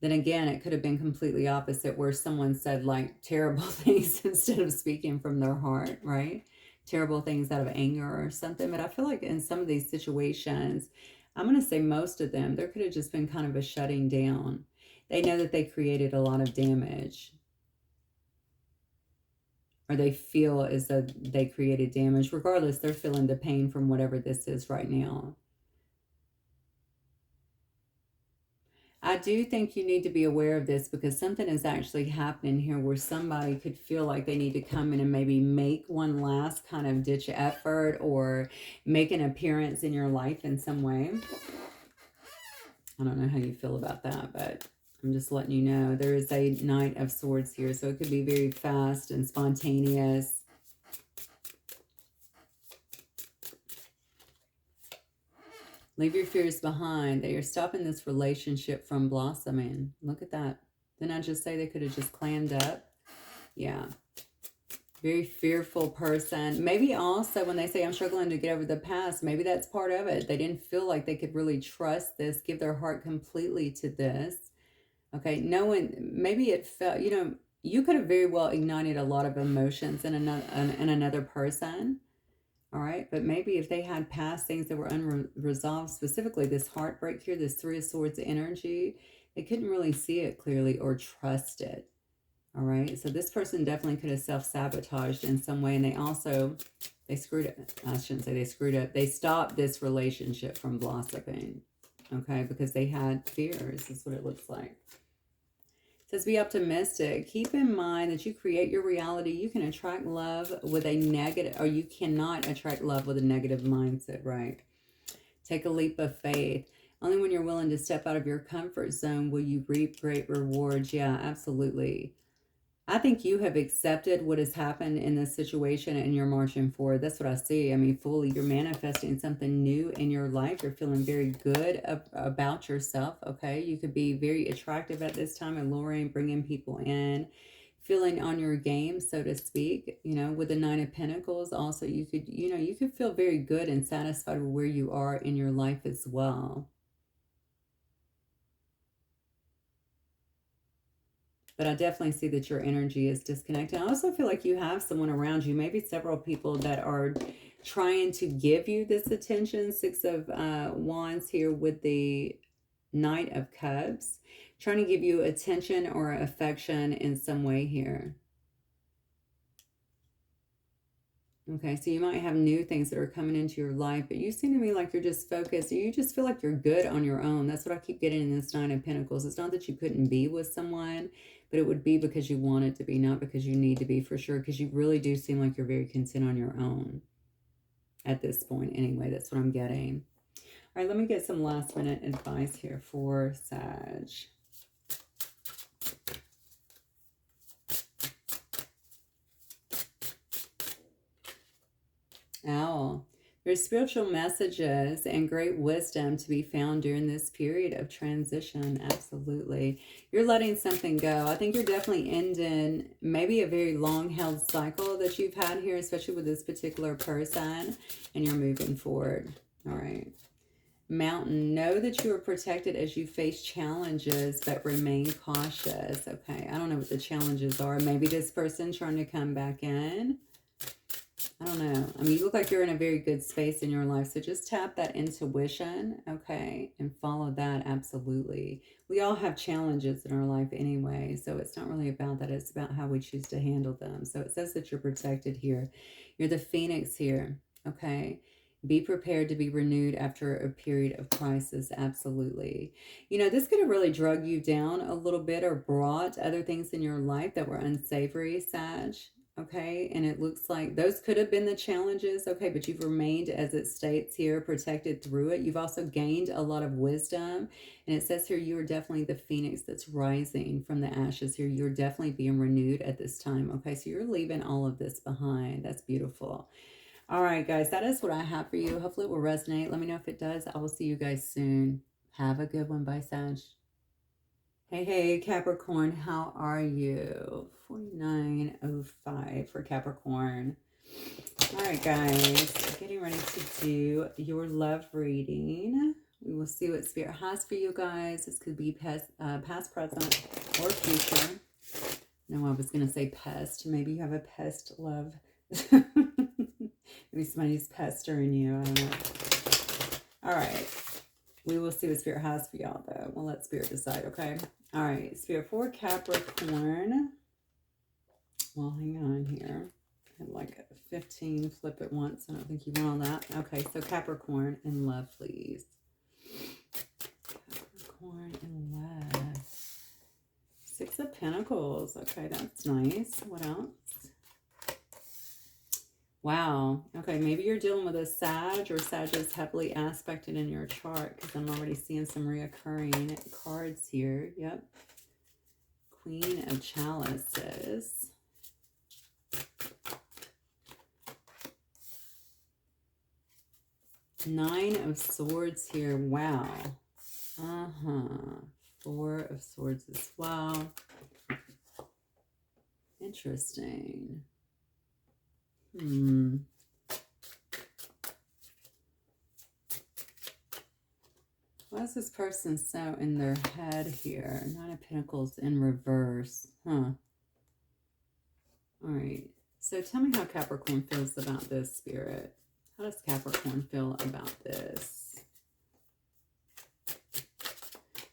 [SPEAKER 1] then again, it could have been completely opposite, where someone said like terrible things instead of speaking from their heart, right? Terrible things out of anger or something. But I feel like in some of these situations, I'm going to say most of them, there could have just been kind of a shutting down. They know that they created a lot of damage. or they feel as though they created damage. Regardless, they're feeling the pain from whatever this is right now. I do think you need to be aware of this, because something is actually happening here where somebody could feel like they need to come in and maybe make one last kind of ditch effort or make an appearance in your life in some way. I don't know how you feel about that, but I'm just letting you know. There is a Knight of Swords here, so it could be very fast and spontaneous. Leave your fears behind. They are stopping this relationship from blossoming. Look at that. Didn't I just say they could have just clammed up? Yeah. Very fearful person. Maybe also when they say I'm struggling to get over the past, maybe that's part of it. They didn't feel like they could really trust this, give their heart completely to this. Okay, no one, maybe it felt, you know, you could have very well ignited a lot of emotions in another person. All right, but maybe if they had past things that were unresolved, specifically this heartbreak here, this Three of Swords energy, they couldn't really see it clearly or trust it. All right, so this person definitely could have self-sabotaged in some way, and they screwed up. I shouldn't say they screwed up. They stopped this relationship from blossoming, okay, because they had fears. That's what it looks like. It says be optimistic. Keep in mind that you create your reality. You can attract love with a negative, or you cannot attract love with a negative mindset, right? Take a leap of faith. Only when you're willing to step out of your comfort zone will you reap great rewards. Yeah, absolutely. I think you have accepted what has happened in this situation and you're marching forward. That's what I see. I mean, fully, you're manifesting something new in your life. You're feeling very good about yourself, okay? You could be very attractive at this time, alluring, bringing people in, feeling on your game, so to speak. You know, with the Nine of Pentacles, also, you could, you know, you could feel very good and satisfied with where you are in your life as well. But I definitely see that your energy is disconnected. I also feel like you have someone around you, maybe several people that are trying to give you this attention. Six of Wands here with the Knight of Cups, trying to give you attention or affection in some way here. Okay, so you might have new things that are coming into your life, but you seem to me like you're just focused. You just feel like you're good on your own. That's what I keep getting in this Nine of Pentacles. It's not that you couldn't be with someone, but it would be because you wanted to be, not because you need to be, for sure, because you really do seem like you're very content on your own at this point. Anyway, that's what I'm getting. All right, let me get some last minute advice here for Sag. Owl. There's spiritual messages and great wisdom to be found during this period of transition. Absolutely. You're letting something go. I think you're definitely ending maybe a very long-held cycle that you've had here, especially with this particular person, and you're moving forward. All right. Mountain. Know that you are protected as you face challenges, but remain cautious. Okay. I don't know what the challenges are. Maybe this person trying to come back in. I don't know. I mean, you look like you're in a very good space in your life. So just tap that intuition, okay, and follow that. Absolutely. We all have challenges in our life anyway. So it's not really about that. It's about how we choose to handle them. So it says that you're protected here. You're the Phoenix here, okay? Be prepared to be renewed after a period of crisis. Absolutely. You know, this could have really drug you down a little bit or brought other things in your life that were unsavory, Sag. Okay, and it looks like those could have been the challenges, okay, but you've remained, as it states here, protected through it. You've also gained a lot of wisdom, and it says here you are definitely the phoenix that's rising from the ashes here. You're definitely being renewed at this time, okay, so you're leaving all of this behind. That's beautiful. All right, guys, that is what I have for you. Hopefully it will resonate. Let me know if it does. I will see you guys soon. Have a good one. Bye, Sag. Hey, Capricorn, how are you? 4905 for Capricorn. All right, guys, getting ready to do your love reading. We will see what Spirit has for you guys. This could be past, present, or future. No, I was going to say pest. Maybe you have a pest love. Maybe somebody's pestering you. I don't know. All right. We will see what Spirit has for y'all, though. We'll let Spirit decide, okay? All right, Spirit for Capricorn. Well, hang on here. I had like 15 flip at once. I don't think you want all that. Okay, so Capricorn in love, please. Capricorn in love. Six of Pentacles. Okay, that's nice. What else? Wow. Okay, maybe you're dealing with a Sag, or Sag is heavily aspected in your chart, because I'm already seeing some reoccurring cards here. Yep. Queen of Chalices. Nine of Swords here. Wow. Four of Swords as well. Interesting. Why is this person so in their head here? Nine of Pentacles in reverse. All right. So tell me how Capricorn feels about this, Spirit. How does Capricorn feel about this?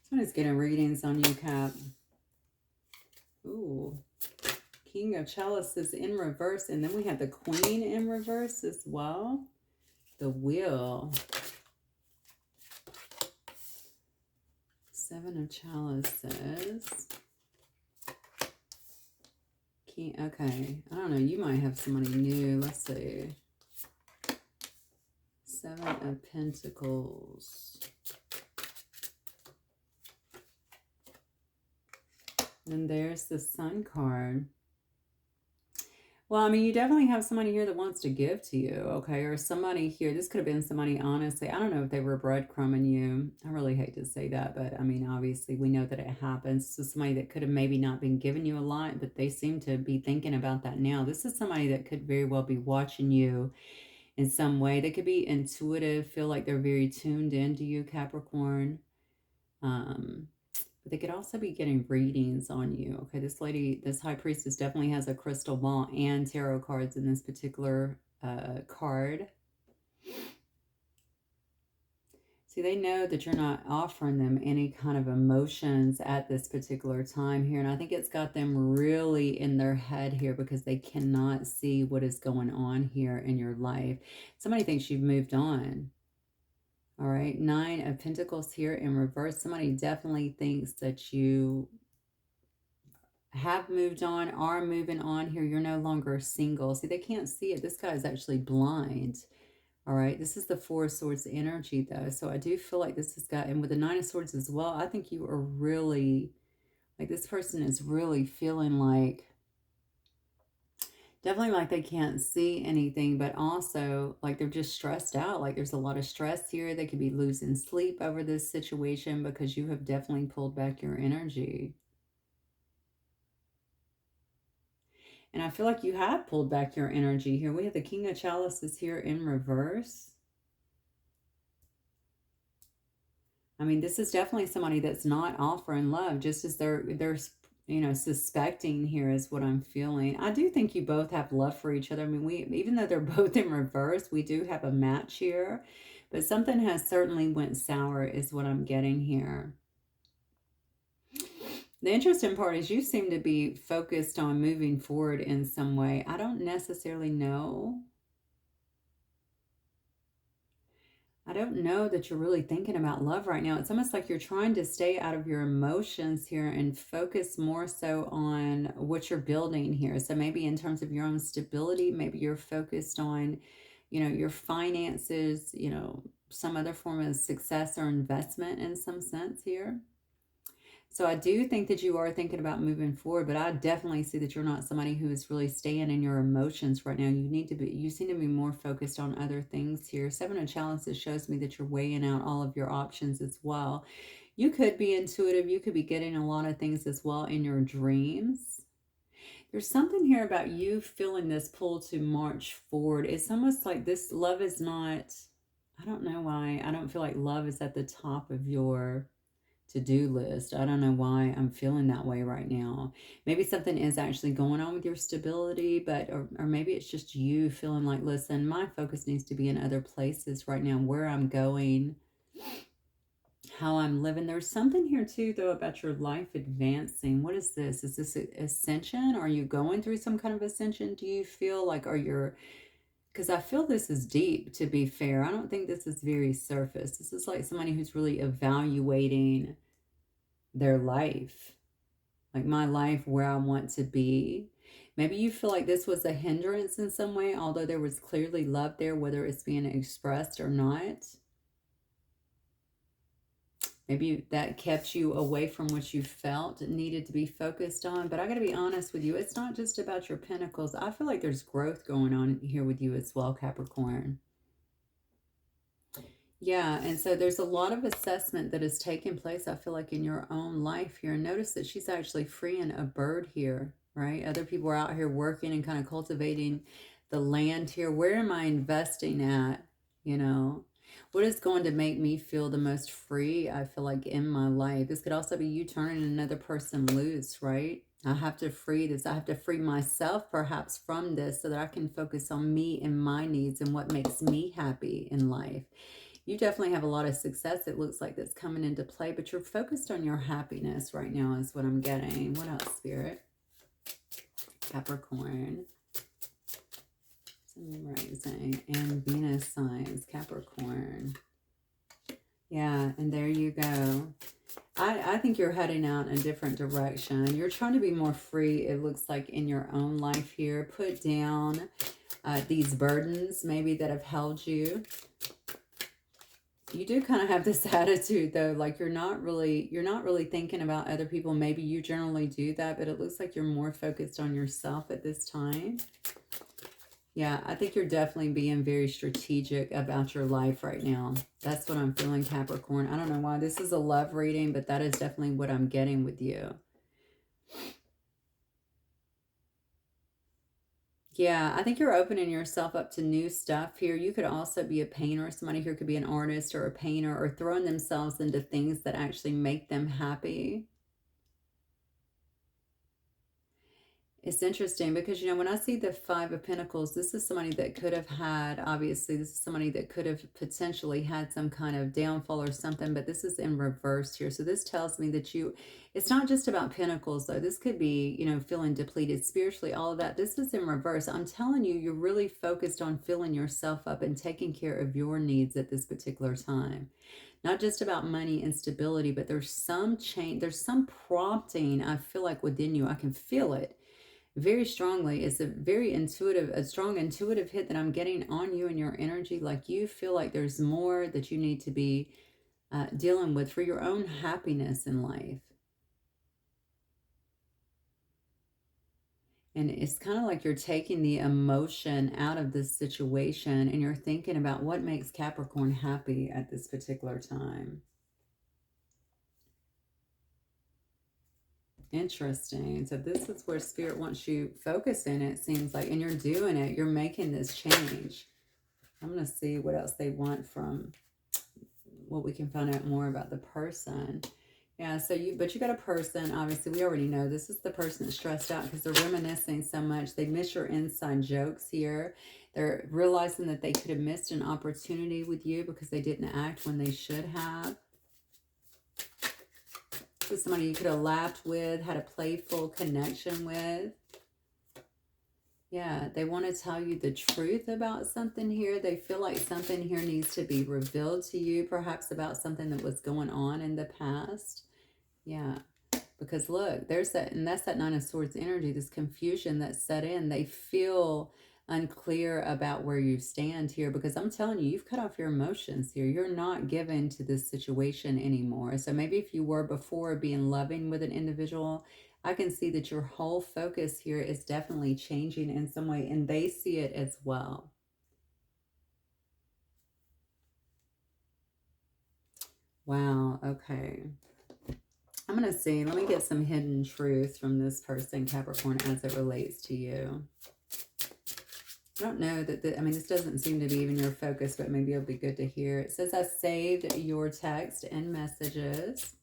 [SPEAKER 1] Someone's getting readings on you, Cap. Ooh. King of Chalices in reverse. And then we have the Queen in reverse as well. The Wheel. Seven of Chalices. King. Okay. I don't know. You might have somebody new. Let's see. Seven of Pentacles. And there's the Sun card. Well, I mean, you definitely have somebody here that wants to give to you, okay? Or somebody here, this could have been somebody, honestly, I don't know if they were breadcrumbing you. I really hate to say that, but I mean, obviously, we know that it happens. So somebody that could have maybe not been giving you a lot, but they seem to be thinking about that now. This is somebody that could very well be watching you in some way. They could be intuitive, feel like they're very tuned into you, Capricorn. But they could also be getting readings on you. Okay, this lady, this high priestess definitely has a crystal ball and tarot cards in this particular card. See, they know that you're not offering them any kind of emotions at this particular time here. And I think it's got them really in their head here because they cannot see what is going on here in your life. Somebody thinks you've moved on. All right, Nine of Pentacles here in reverse. Somebody definitely thinks that you have moved on, are moving on here. You're no longer single. See, they can't see it. This guy is actually blind. All right, this is the Four of Swords energy, though. So I do feel like this has got, and with the Nine of Swords as well, I think you are really, like this person is really feeling like, definitely like they can't see anything, but also like they're just stressed out. Like there's a lot of stress here. They could be losing sleep over this situation because you have definitely pulled back your energy. And I feel like you have pulled back your energy here. We have the King of Chalices here in reverse. I mean, this is definitely somebody that's not offering love, just as they're you know, suspecting here is what I'm feeling. I do think you both have love for each other. I mean, even though they're both in reverse, we do have a match here, but something has certainly went sour is what I'm getting here. The interesting part is you seem to be focused on moving forward in some way. I don't necessarily know. I don't know that you're really thinking about love right now. It's almost like you're trying to stay out of your emotions here and focus more so on what you're building here. So maybe in terms of your own stability, maybe you're focused on, you know, your finances, you know, some other form of success or investment in some sense here. So I do think that you are thinking about moving forward, but I definitely see that you're not somebody who is really staying in your emotions right now. You seem to be more focused on other things here. Seven of Chalices shows me that you're weighing out all of your options as well. You could be intuitive. You could be getting a lot of things as well in your dreams. There's something here about you feeling this pull to march forward. It's almost like this love is not, I don't know why. I don't feel like love is at the top of your to-do list. I don't know why I'm feeling that way right now. Maybe something is actually going on with your stability, but or maybe it's just you feeling like, listen, my focus needs to be in other places right now, where I'm going, how I'm living. There's something here too, though, about your life advancing. What is this? Is this ascension? Are you going through some kind of ascension? Do you feel like, are you, because I feel this is deep, to be fair. I don't think this is very surface. This is like somebody who's really evaluating their life, like my life, where I want to be. Maybe you feel like this was a hindrance in some way, although there was clearly love there, whether it's being expressed or not. Maybe that kept you away from what you felt needed to be focused on. But I got to be honest with you, it's not just about your pentacles. I feel like there's growth going on here with you as well, Capricorn. Yeah, and so there's a lot of assessment that is taking place, I feel like, in your own life here. And notice that she's actually freeing a bird here, right? Other people are out here working and kind of cultivating the land here. Where am I investing at? You know, what is going to make me feel the most free, I feel like, in my life? This could also be you turning another person loose, right? I have to free this. I have to free myself perhaps from this so that I can focus on me and my needs and what makes me happy in life. You definitely have a lot of success, it looks like, that's coming into play, but you're focused on your happiness right now is what I'm getting. What else, Spirit? Capricorn. Sun, rising, and Venus signs, Capricorn. Yeah, and there you go. I think you're heading out in a different direction. You're trying to be more free, it looks like, in your own life here. Put down these burdens maybe that have held you. You do kind of have this attitude, though, like you're not really thinking about other people. Maybe you generally do that, but it looks like you're more focused on yourself at this time. Yeah, I think you're definitely being very strategic about your life right now. That's what I'm feeling, Capricorn. I don't know why this is a love reading, but that is definitely what I'm getting with you. Yeah, I think you're opening yourself up to new stuff here. You could also be a painter. Somebody here could be an artist or a painter, or throwing themselves into things that actually make them happy. It's interesting because, you know, when I see the Five of Pentacles, this is somebody that could have had, obviously, this is somebody that could have potentially had some kind of downfall or something, but this is in reverse here. So this tells me that it's not just about Pentacles, though. This could be, you know, feeling depleted spiritually, all of that. This is in reverse. I'm telling you, you're really focused on filling yourself up and taking care of your needs at this particular time. Not just about money and stability, but there's some change, there's some prompting, I feel like, within you. I can feel it very strongly. It's a very intuitive, a strong intuitive hit that I'm getting on you and your energy. Like you feel like there's more that you need to be dealing with for your own happiness in life. And it's kind of like you're taking the emotion out of this situation and you're thinking about what makes Capricorn happy at this particular time. Interesting. So this is where Spirit wants you focusing, it seems like, and you're doing it. You're making this change. I'm going to see what else they want from what we can find out more about the person. Yeah, so you got a person, obviously, we already know this is the person that's stressed out because they're reminiscing so much. They miss your inside jokes here. They're realizing that they could have missed an opportunity with you because they didn't act when they should have. Somebody you could have laughed with, had a playful connection with. Yeah, they want to tell you the truth about something here. They feel like something here needs to be revealed to you, perhaps about something that was going on in the past. Yeah, because look, there's that, and that's that Nine of Swords energy, this confusion that's set in. They feel unclear about where you stand here because I'm telling you, you've cut off your emotions here. You're not given to this situation anymore. So maybe if you were before being loving with an individual, I can see that your whole focus here is definitely changing in some way, and they see it as well. Wow, okay. I'm going to see, let me get some hidden truths from this person, Capricorn, as it relates to you. I don't know that, I mean, this doesn't seem to be even your focus, but maybe it'll be good to hear. It says, I saved your text and messages.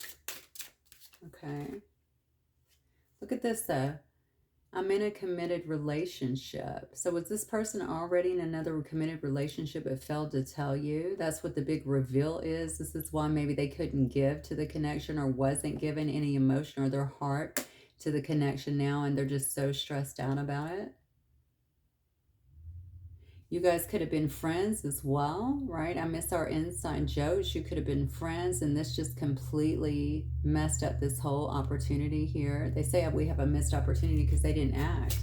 [SPEAKER 1] Okay. Look at this, though. I'm in a committed relationship. So was this person already in another committed relationship but failed to tell you? That's what the big reveal is. This is why maybe they couldn't give to the connection or wasn't given any emotion or their heart to the connection now, and they're just so stressed out about it. You guys could have been friends as well, right? I miss our inside jokes. You could have been friends, and this just completely messed up this whole opportunity here. They say we have a missed opportunity because they didn't act.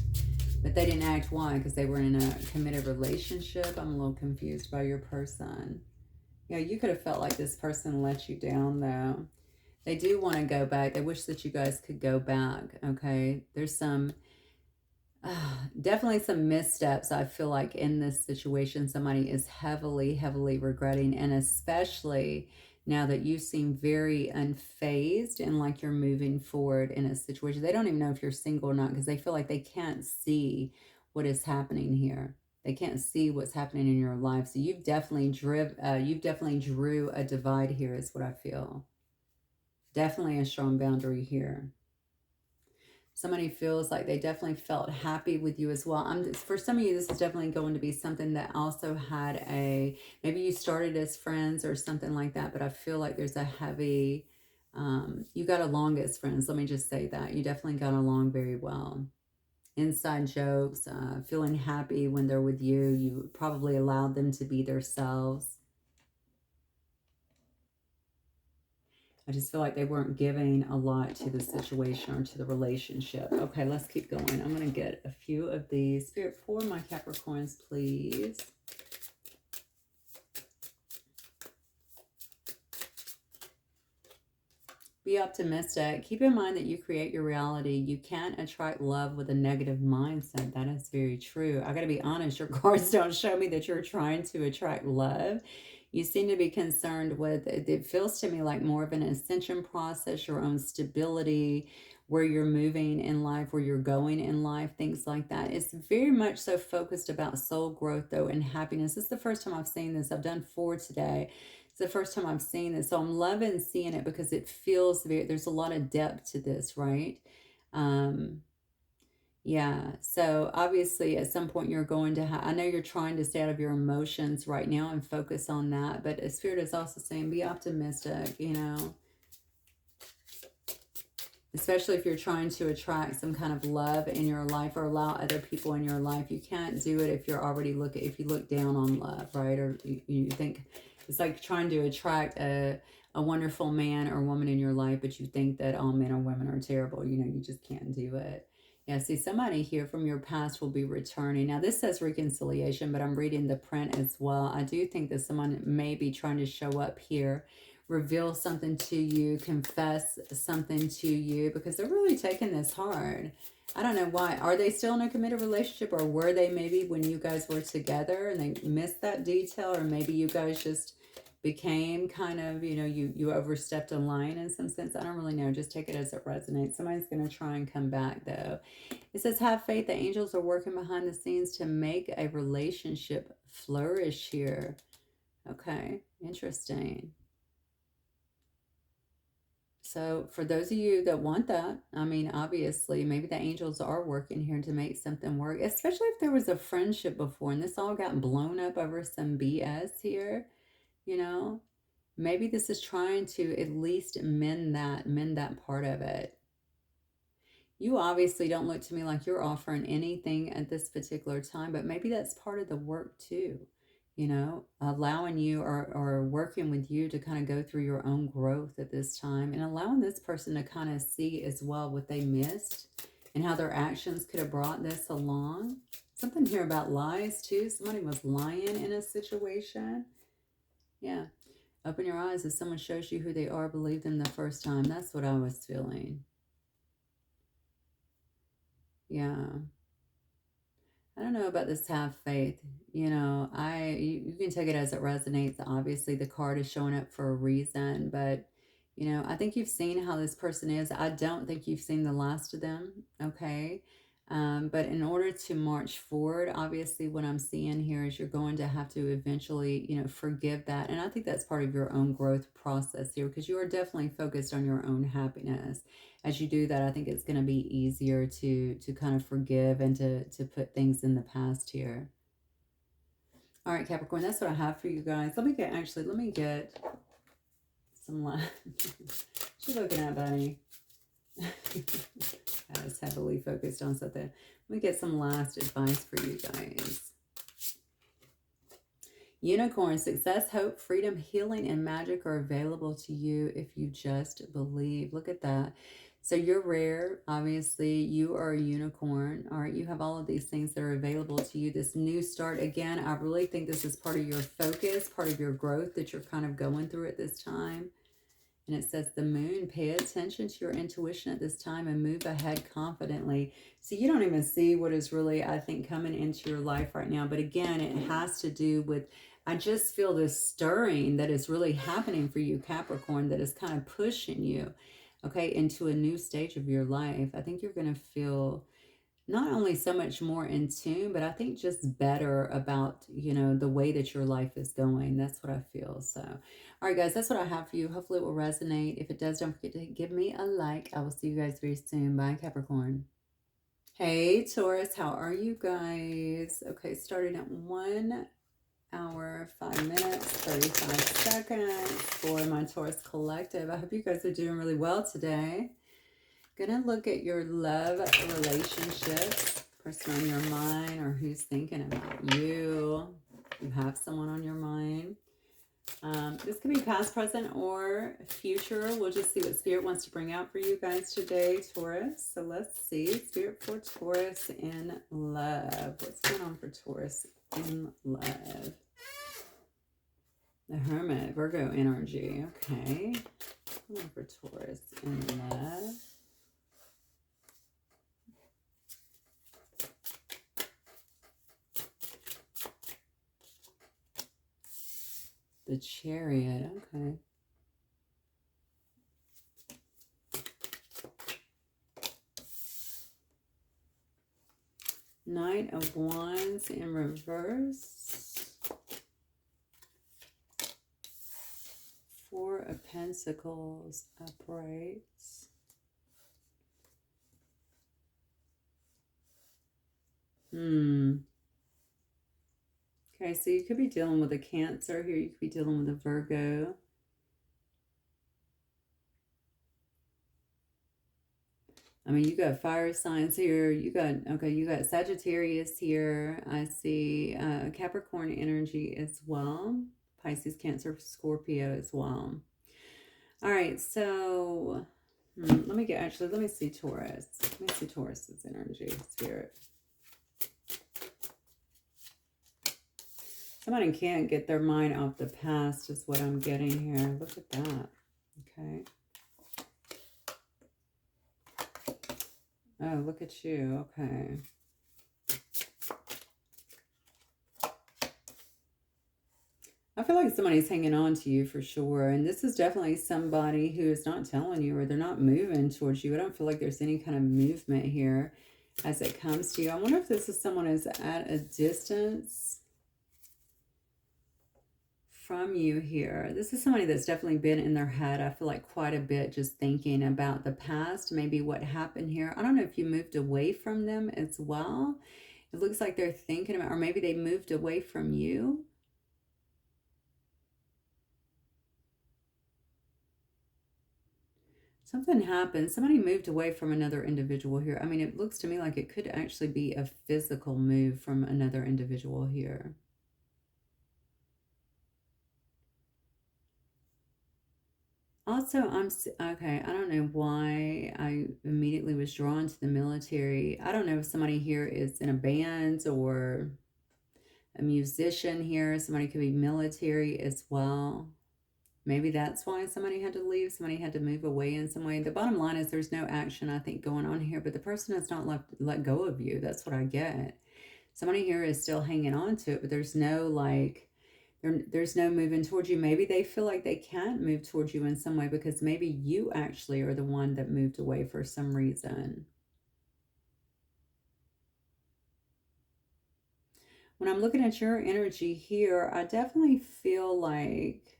[SPEAKER 1] But they didn't act, why? Because they were in a committed relationship. I'm a little confused by your person. Yeah, you could have felt like this person let you down, though. They do want to go back. They wish that you guys could go back, okay? There's some definitely some missteps, I feel like, in this situation. Somebody is heavily regretting, and especially now that you seem very unfazed and like you're moving forward in a situation. They don't even know if you're single or not because they feel like they can't see what is happening here. They can't see what's happening in your life. So you've definitely drew a divide here, is what I feel. Definitely a strong boundary here. Somebody feels like they definitely felt happy with you as well. For some of you, this is definitely going to be something that also had maybe you started as friends or something like that, but I feel like there's a heavy, you got along as friends. Let me just say that. You definitely got along very well. Inside jokes, feeling happy when they're with you. You probably allowed them to be themselves. I just feel like they weren't giving a lot to the situation or to the relationship. Okay, let's keep going. I'm going to get a few of these. Spirit, for my Capricorns, please. Be optimistic. Keep in mind that you create your reality. You can't attract love with a negative mindset. That is very true. I got to be honest, your cards don't show me that you're trying to attract love. You seem to be concerned with, it feels to me like more of an ascension process, your own stability, where you're moving in life, where you're going in life, things like that. It's very much so focused about soul growth, though, and happiness. This is the first time I've seen this. I've done 4 today. It's the first time I've seen this. So I'm loving seeing it because it feels there's a lot of depth to this, right? Um, yeah, so obviously at some point you're going to have, I know you're trying to stay out of your emotions right now and focus on that, but Spirit is also saying be optimistic, especially if you're trying to attract some kind of love in your life or allow other people in your life. You can't do it if you're already if you look down on love, right? Or you think it's like trying to attract a wonderful man or woman in your life, but you think that all men or women are terrible. You just can't do it. Yeah, see, somebody here from your past will be returning. Now, this says reconciliation, but I'm reading the print as well. I do think that someone may be trying to show up here, reveal something to you, confess something to you, because they're really taking this hard. I don't know why. Are they still in a committed relationship, or were they maybe when you guys were together and they missed that detail, or maybe you guys just became kind of, you overstepped a line in some sense. I don't really know. Just take it as it resonates. Somebody's going to try and come back, though. It says, have faith. The angels are working behind the scenes to make a relationship flourish here. Okay, interesting. So for those of you that want that, I mean, obviously, maybe the angels are working here to make something work, especially if there was a friendship before and this all got blown up over some BS here, you know? Maybe this is trying to at least mend that part of it. You obviously don't look to me like you're offering anything at this particular time, but maybe that's part of the work too. Allowing you or working with you to kind of go through your own growth at this time and allowing this person to kind of see as well what they missed and how their actions could have brought this along. Something here about lies too. Somebody was lying in a situation. Yeah. Open your eyes. If someone shows you who they are, believe them the first time. That's what I was feeling. Yeah. I don't know about this have faith. You can take it as it resonates. Obviously, the card is showing up for a reason, but I think you've seen how this person is. I don't think you've seen the last of them. Okay. But in order to march forward, obviously what I'm seeing here is you're going to have to eventually, forgive that. And I think that's part of your own growth process here, because you are definitely focused on your own happiness. As you do that, I think it's going to be easier to kind of forgive and to put things in the past here. All right, Capricorn, that's what I have for you guys. Let me get some light. What you looking at, buddy? I was heavily focused on something. Let me get some last advice for you guys. Unicorn, success, hope, freedom, healing, and magic are available to you if you just believe. Look at that. So you're rare. Obviously, you are a unicorn. All right, you have all of these things that are available to you. This new start, again, I really think this is part of your focus, part of your growth that you're kind of going through at this time. And it says the moon, pay attention to your intuition at this time and move ahead confidently. So you don't even see what is really, I think, coming into your life right now. But again, it has to do with, I just feel this stirring that is really happening for you, Capricorn, that is kind of pushing you, okay, into a new stage of your life. I think you're going to feel not only so much more in tune, but I think just better about, the way that your life is going. That's what I feel. So, all right, guys, that's what I have for you. Hopefully it will resonate. If it does, don't forget to give me a like. I will see you guys very soon. Bye, Capricorn. Hey, Taurus, how are you guys? Okay, starting at 1 hour, 5 minutes, 35 seconds for my Taurus collective. I hope you guys are doing really well today. Gonna look at your love relationships, person on your mind, or who's thinking about you. You have someone on your mind. This could be past, present, or future. We'll just see what Spirit wants to bring out for you guys today, Taurus. So let's see. Spirit for Taurus in love. What's going on for Taurus in love? The Hermit, Virgo energy. Okay. What's going on for Taurus in love? The Chariot, okay. Knight of Wands in reverse. Four of Pentacles upright. Okay, so you could be dealing with a Cancer here. You could be dealing with a Virgo. I mean, you got fire signs here. You got Sagittarius here. I see Capricorn energy as well. Pisces, Cancer, Scorpio as well. All right, so let me see Taurus. Let me see Taurus's energy, Spirit. Somebody can't get their mind off the past is what I'm getting here. Look at that. Okay. Oh, look at you. Okay. I feel like somebody's hanging on to you for sure. And this is definitely somebody who is not telling you, or they're not moving towards you. I don't feel like there's any kind of movement here as it comes to you. I wonder if this is someone who's at a distance from you here. This is somebody that's definitely been in their head, I feel like, quite a bit, just thinking about the past, maybe what happened here. I don't know if you moved away from them as well. It looks like they're thinking about, or maybe they moved away from you. Something happened. Somebody moved away from another individual here. I mean, it looks to me like it could actually be a physical move from another individual here. Also, okay, I don't know why I immediately was drawn to the military. I don't know if somebody here is in a band or a musician here. Somebody could be military as well. Maybe that's why somebody had to leave. Somebody had to move away in some way. The bottom line is there's no action, I think, going on here, but the person has not let go of you. That's what I get. Somebody here is still hanging on to it, but there's no there's no moving towards you. Maybe they feel like they can't move towards you in some way because maybe you actually are the one that moved away for some reason. When I'm looking at your energy here, I definitely feel like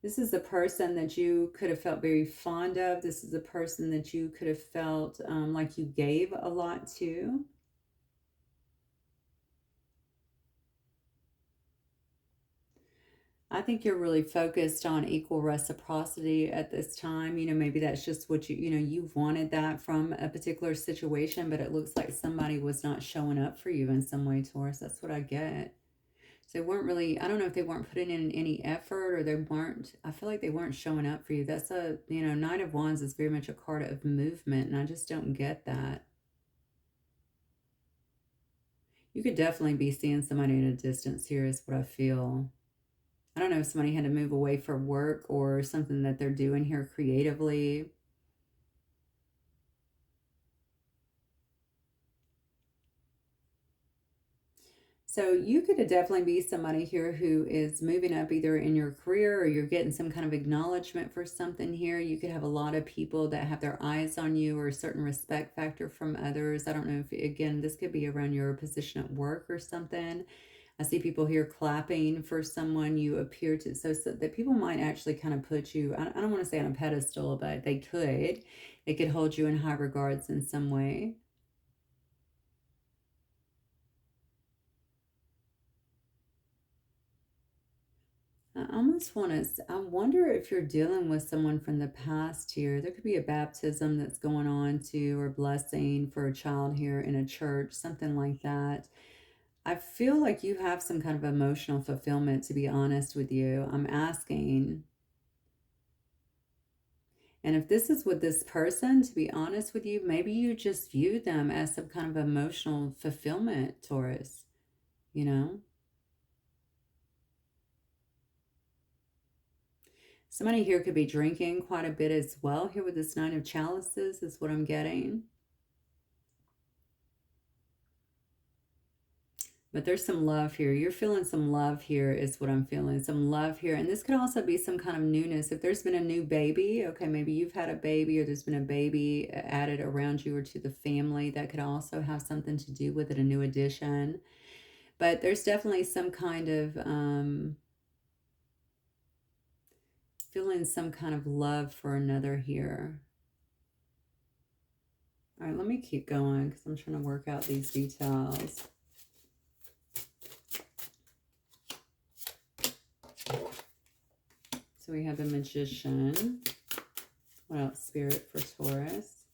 [SPEAKER 1] this is a person that you could have felt very fond of. This is a person that you could have felt like you gave a lot to. I think you're really focused on equal reciprocity at this time. You know, maybe that's just what you've wanted that from a particular situation, but it looks like somebody was not showing up for you in some way, Taurus. That's what I get. So they weren't really, I don't know if they weren't putting in any effort or they weren't, I feel like they weren't showing up for you. That's Knight of Wands is very much a card of movement, and I just don't get that. You could definitely be seeing somebody at a distance here, is what I feel. I don't know if somebody had to move away for work or something that they're doing here creatively. So you could definitely be somebody here who is moving up either in your career or you're getting some kind of acknowledgement for something here. You could have a lot of people that have their eyes on you or a certain respect factor from others. I don't know if, again, this could be around your position at work or something. I see people here clapping for someone you appear to, so that people might actually kind of put you, I don't want to say on a pedestal, but they could hold you in high regards in some way. I almost want to, I wonder if you're dealing with someone from the past here. There could be a baptism that's going on too, or blessing for a child here in a church, something like that. I feel like you have some kind of emotional fulfillment, to be honest with you. I'm asking. And if this is with this person, to be honest with you, maybe you just view them as some kind of emotional fulfillment, Taurus, you know? Somebody here could be drinking quite a bit as well. Here with this Nine of Chalices is what I'm getting. But there's some love here. You're feeling some love here is what I'm feeling. Some love here. And this could also be some kind of newness. If there's been a new baby, okay, maybe you've had a baby or there's been a baby added around you or to the family. That could also have something to do with it, a new addition. But there's definitely some kind of feeling some kind of love for another here. All right, let me keep going because I'm trying to work out these details. So we have the Magician. What else? Spirit for Taurus.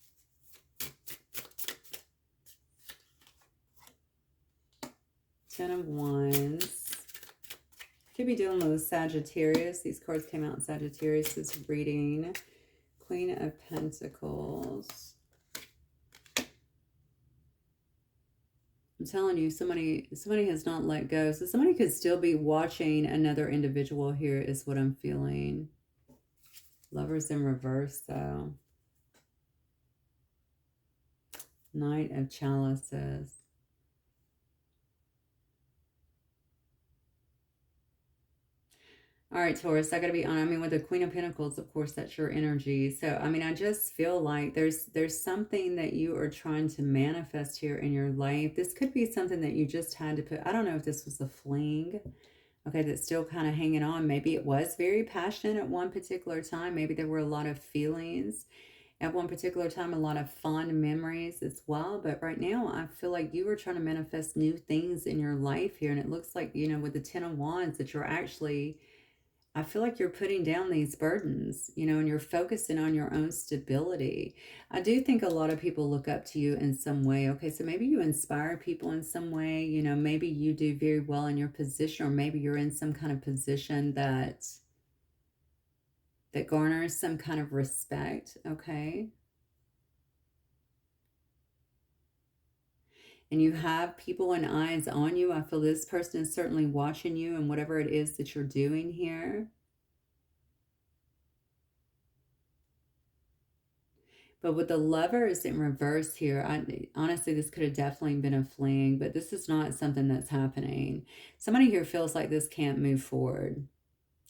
[SPEAKER 1] Ten of Wands. Could be dealing with Sagittarius. These cards came out in Sagittarius' reading. Queen of Pentacles. I'm telling you, somebody has not let go. So somebody could still be watching another individual here is what I'm feeling. Lovers in reverse, though. Knight of Chalices. All right, Taurus, I got to be honest. I mean, with the Queen of Pentacles, of course, that's your energy. So, I mean, I just feel like there's something that you are trying to manifest here in your life. This could be something that you just had to put. I don't know if this was a fling, okay, that's still kind of hanging on. Maybe it was very passionate at one particular time. Maybe there were a lot of feelings at one particular time, a lot of fond memories as well. But right now, I feel like you were trying to manifest new things in your life here. And it looks like, with the Ten of Wands that you're actually... I feel like you're putting down these burdens, and you're focusing on your own stability. I do think a lot of people look up to you in some way. Okay, so maybe you inspire people in some way. Maybe you do very well in your position, or maybe you're in some kind of position that garners some kind of respect. Okay. And you have people and eyes on you. I feel this person is certainly watching you and whatever it is that you're doing here. But with the Lovers in reverse here, honestly, this could have definitely been a fling, but this is not something that's happening. Somebody here feels like this can't move forward.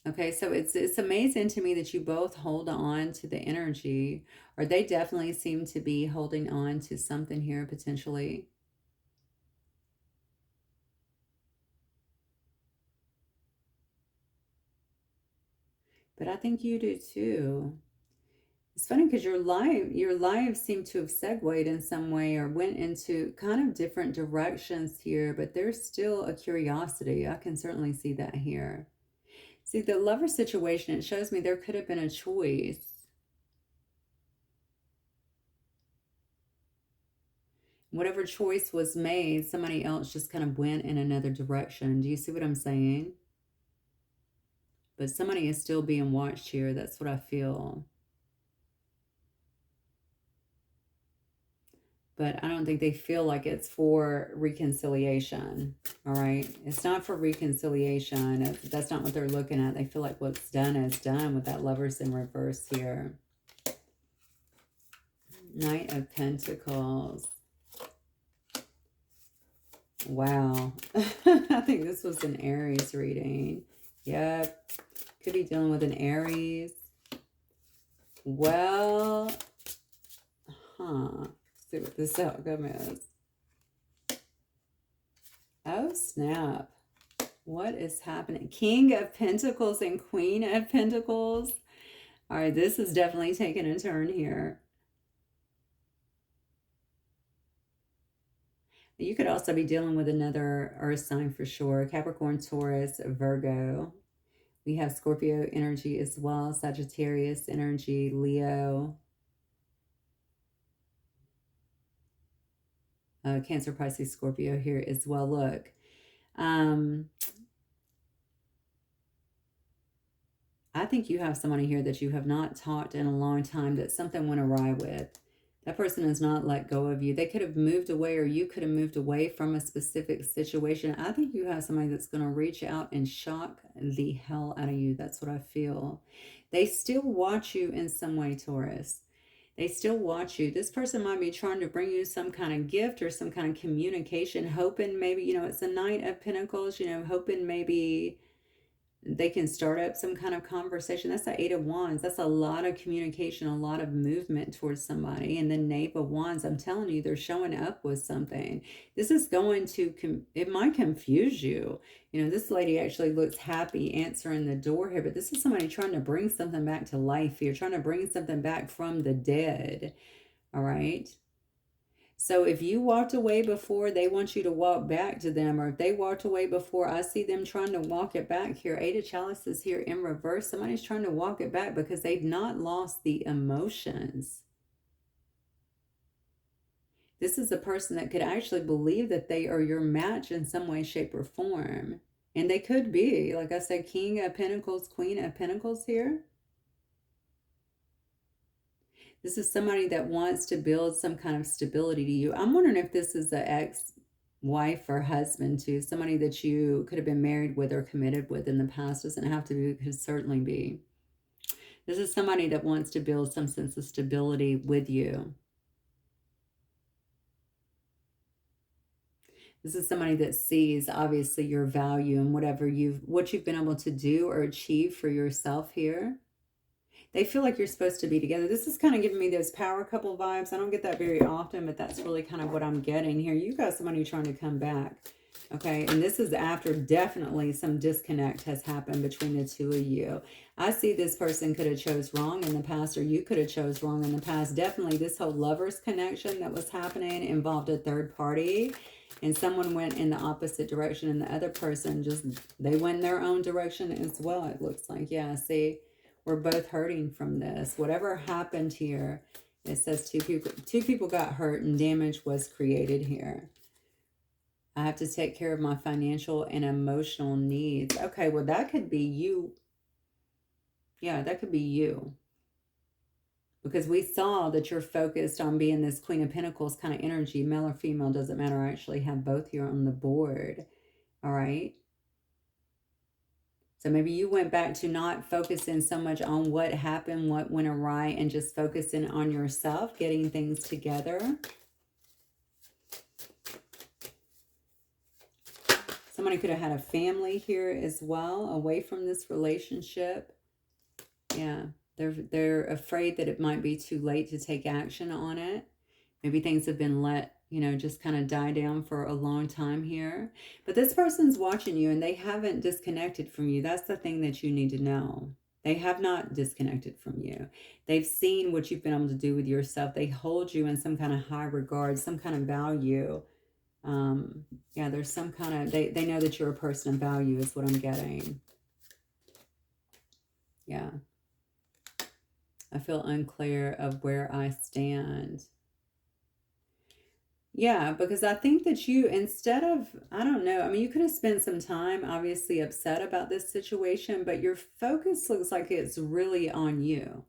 [SPEAKER 1] Okay, so it's amazing to me that you both hold on to the energy, or they definitely seem to be holding on to something here potentially. But I think you do too. It's funny because your life seemed to have segued in some way or went into kind of different directions here, but there's still a curiosity. I can certainly see that here. See, the lover situation, it shows me there could have been a choice. Whatever choice was made, somebody else just kind of went in another direction. Do you see what I'm saying? But somebody is still being watched here. That's what I feel. But I don't think they feel like it's for reconciliation. All right. It's not for reconciliation. That's not what they're looking at. They feel like what's done is done with that Lovers in reverse here. Knight of Pentacles. Wow. I think this was an Aries reading. Yep. Could be dealing with an Aries. Well, see what this outcome is. Oh, snap. What is happening? King of Pentacles and Queen of Pentacles. All right, this is definitely taking a turn here. You could also be dealing with another earth sign for sure. Capricorn, Taurus, Virgo. We have Scorpio energy as well. Sagittarius energy, Leo. Cancer, Pisces, Scorpio here as well. Look. I think you have somebody here that you have not talked in a long time that something went awry with. That person has not let go of you. They could have moved away or you could have moved away from a specific situation. I think you have somebody that's going to reach out and shock the hell out of you. That's what I feel. They still watch you in some way, Taurus. They still watch you. This person might be trying to bring you some kind of gift or some kind of communication, hoping maybe, it's a Knight of Pentacles, hoping maybe they can start up some kind of conversation. That's the Eight of Wands. That's a lot of communication, a lot of movement towards somebody. And the Knave of Wands, I'm telling you, they're showing up with something. This is going to, it might confuse you. This lady actually looks happy answering the door here, but this is somebody trying to bring something back to life here, trying to bring something back from the dead. All right. So if you walked away before, they want you to walk back to them. Or if they walked away before, I see them trying to walk it back here. Eight of Chalices here in reverse. Somebody's trying to walk it back because they've not lost the emotions. This is a person that could actually believe that they are your match in some way, shape, or form. And they could be. Like I said, King of Pentacles, Queen of Pentacles here. This is somebody that wants to build some kind of stability to you. I'm wondering if this is an ex-wife or husband too. Somebody that you could have been married with or committed with in the past. Doesn't have to be, could certainly be. This is somebody that wants to build some sense of stability with you. This is somebody that sees obviously your value and what you've been able to do or achieve for yourself here. They feel like you're supposed to be together. This is kind of giving me those power couple vibes. I don't get that very often, but that's really kind of what I'm getting here. You got somebody trying to come back. Okay, and this is after definitely some disconnect has happened between the two of you. I see this person could have chose wrong in the past, or you could have chose wrong in the past. Definitely this whole lovers connection that was happening involved a third party, and someone went in the opposite direction, and the other person they went their own direction as well, it looks like. Yeah, see, we're both hurting from this. Whatever happened here, it says two people got hurt and damage was created here. I have to take care of my financial and emotional needs. Okay, well, that could be you. Yeah, that could be you. Because we saw that you're focused on being this Queen of Pentacles kind of energy. Male or female, doesn't matter. I actually have both here on the board. All right. So maybe you went back to not focusing so much on what happened, what went awry, and just focusing on yourself, getting things together. Somebody could have had a family here as well, away from this relationship. Yeah, they're afraid that it might be too late to take action on it. Maybe things have been let, just kind of die down for a long time here. But this person's watching you and they haven't disconnected from you. That's the thing that you need to know. They have not disconnected from you. They've seen what you've been able to do with yourself. They hold you in some kind of high regard, some kind of value. Yeah, there's some kind of, they know that you're a person of value is what I'm getting. Yeah. I feel unclear of where I stand. Yeah, because I think that you, instead of, I don't know, I mean, you could have spent some time obviously upset about this situation, but your focus looks like it's really on you,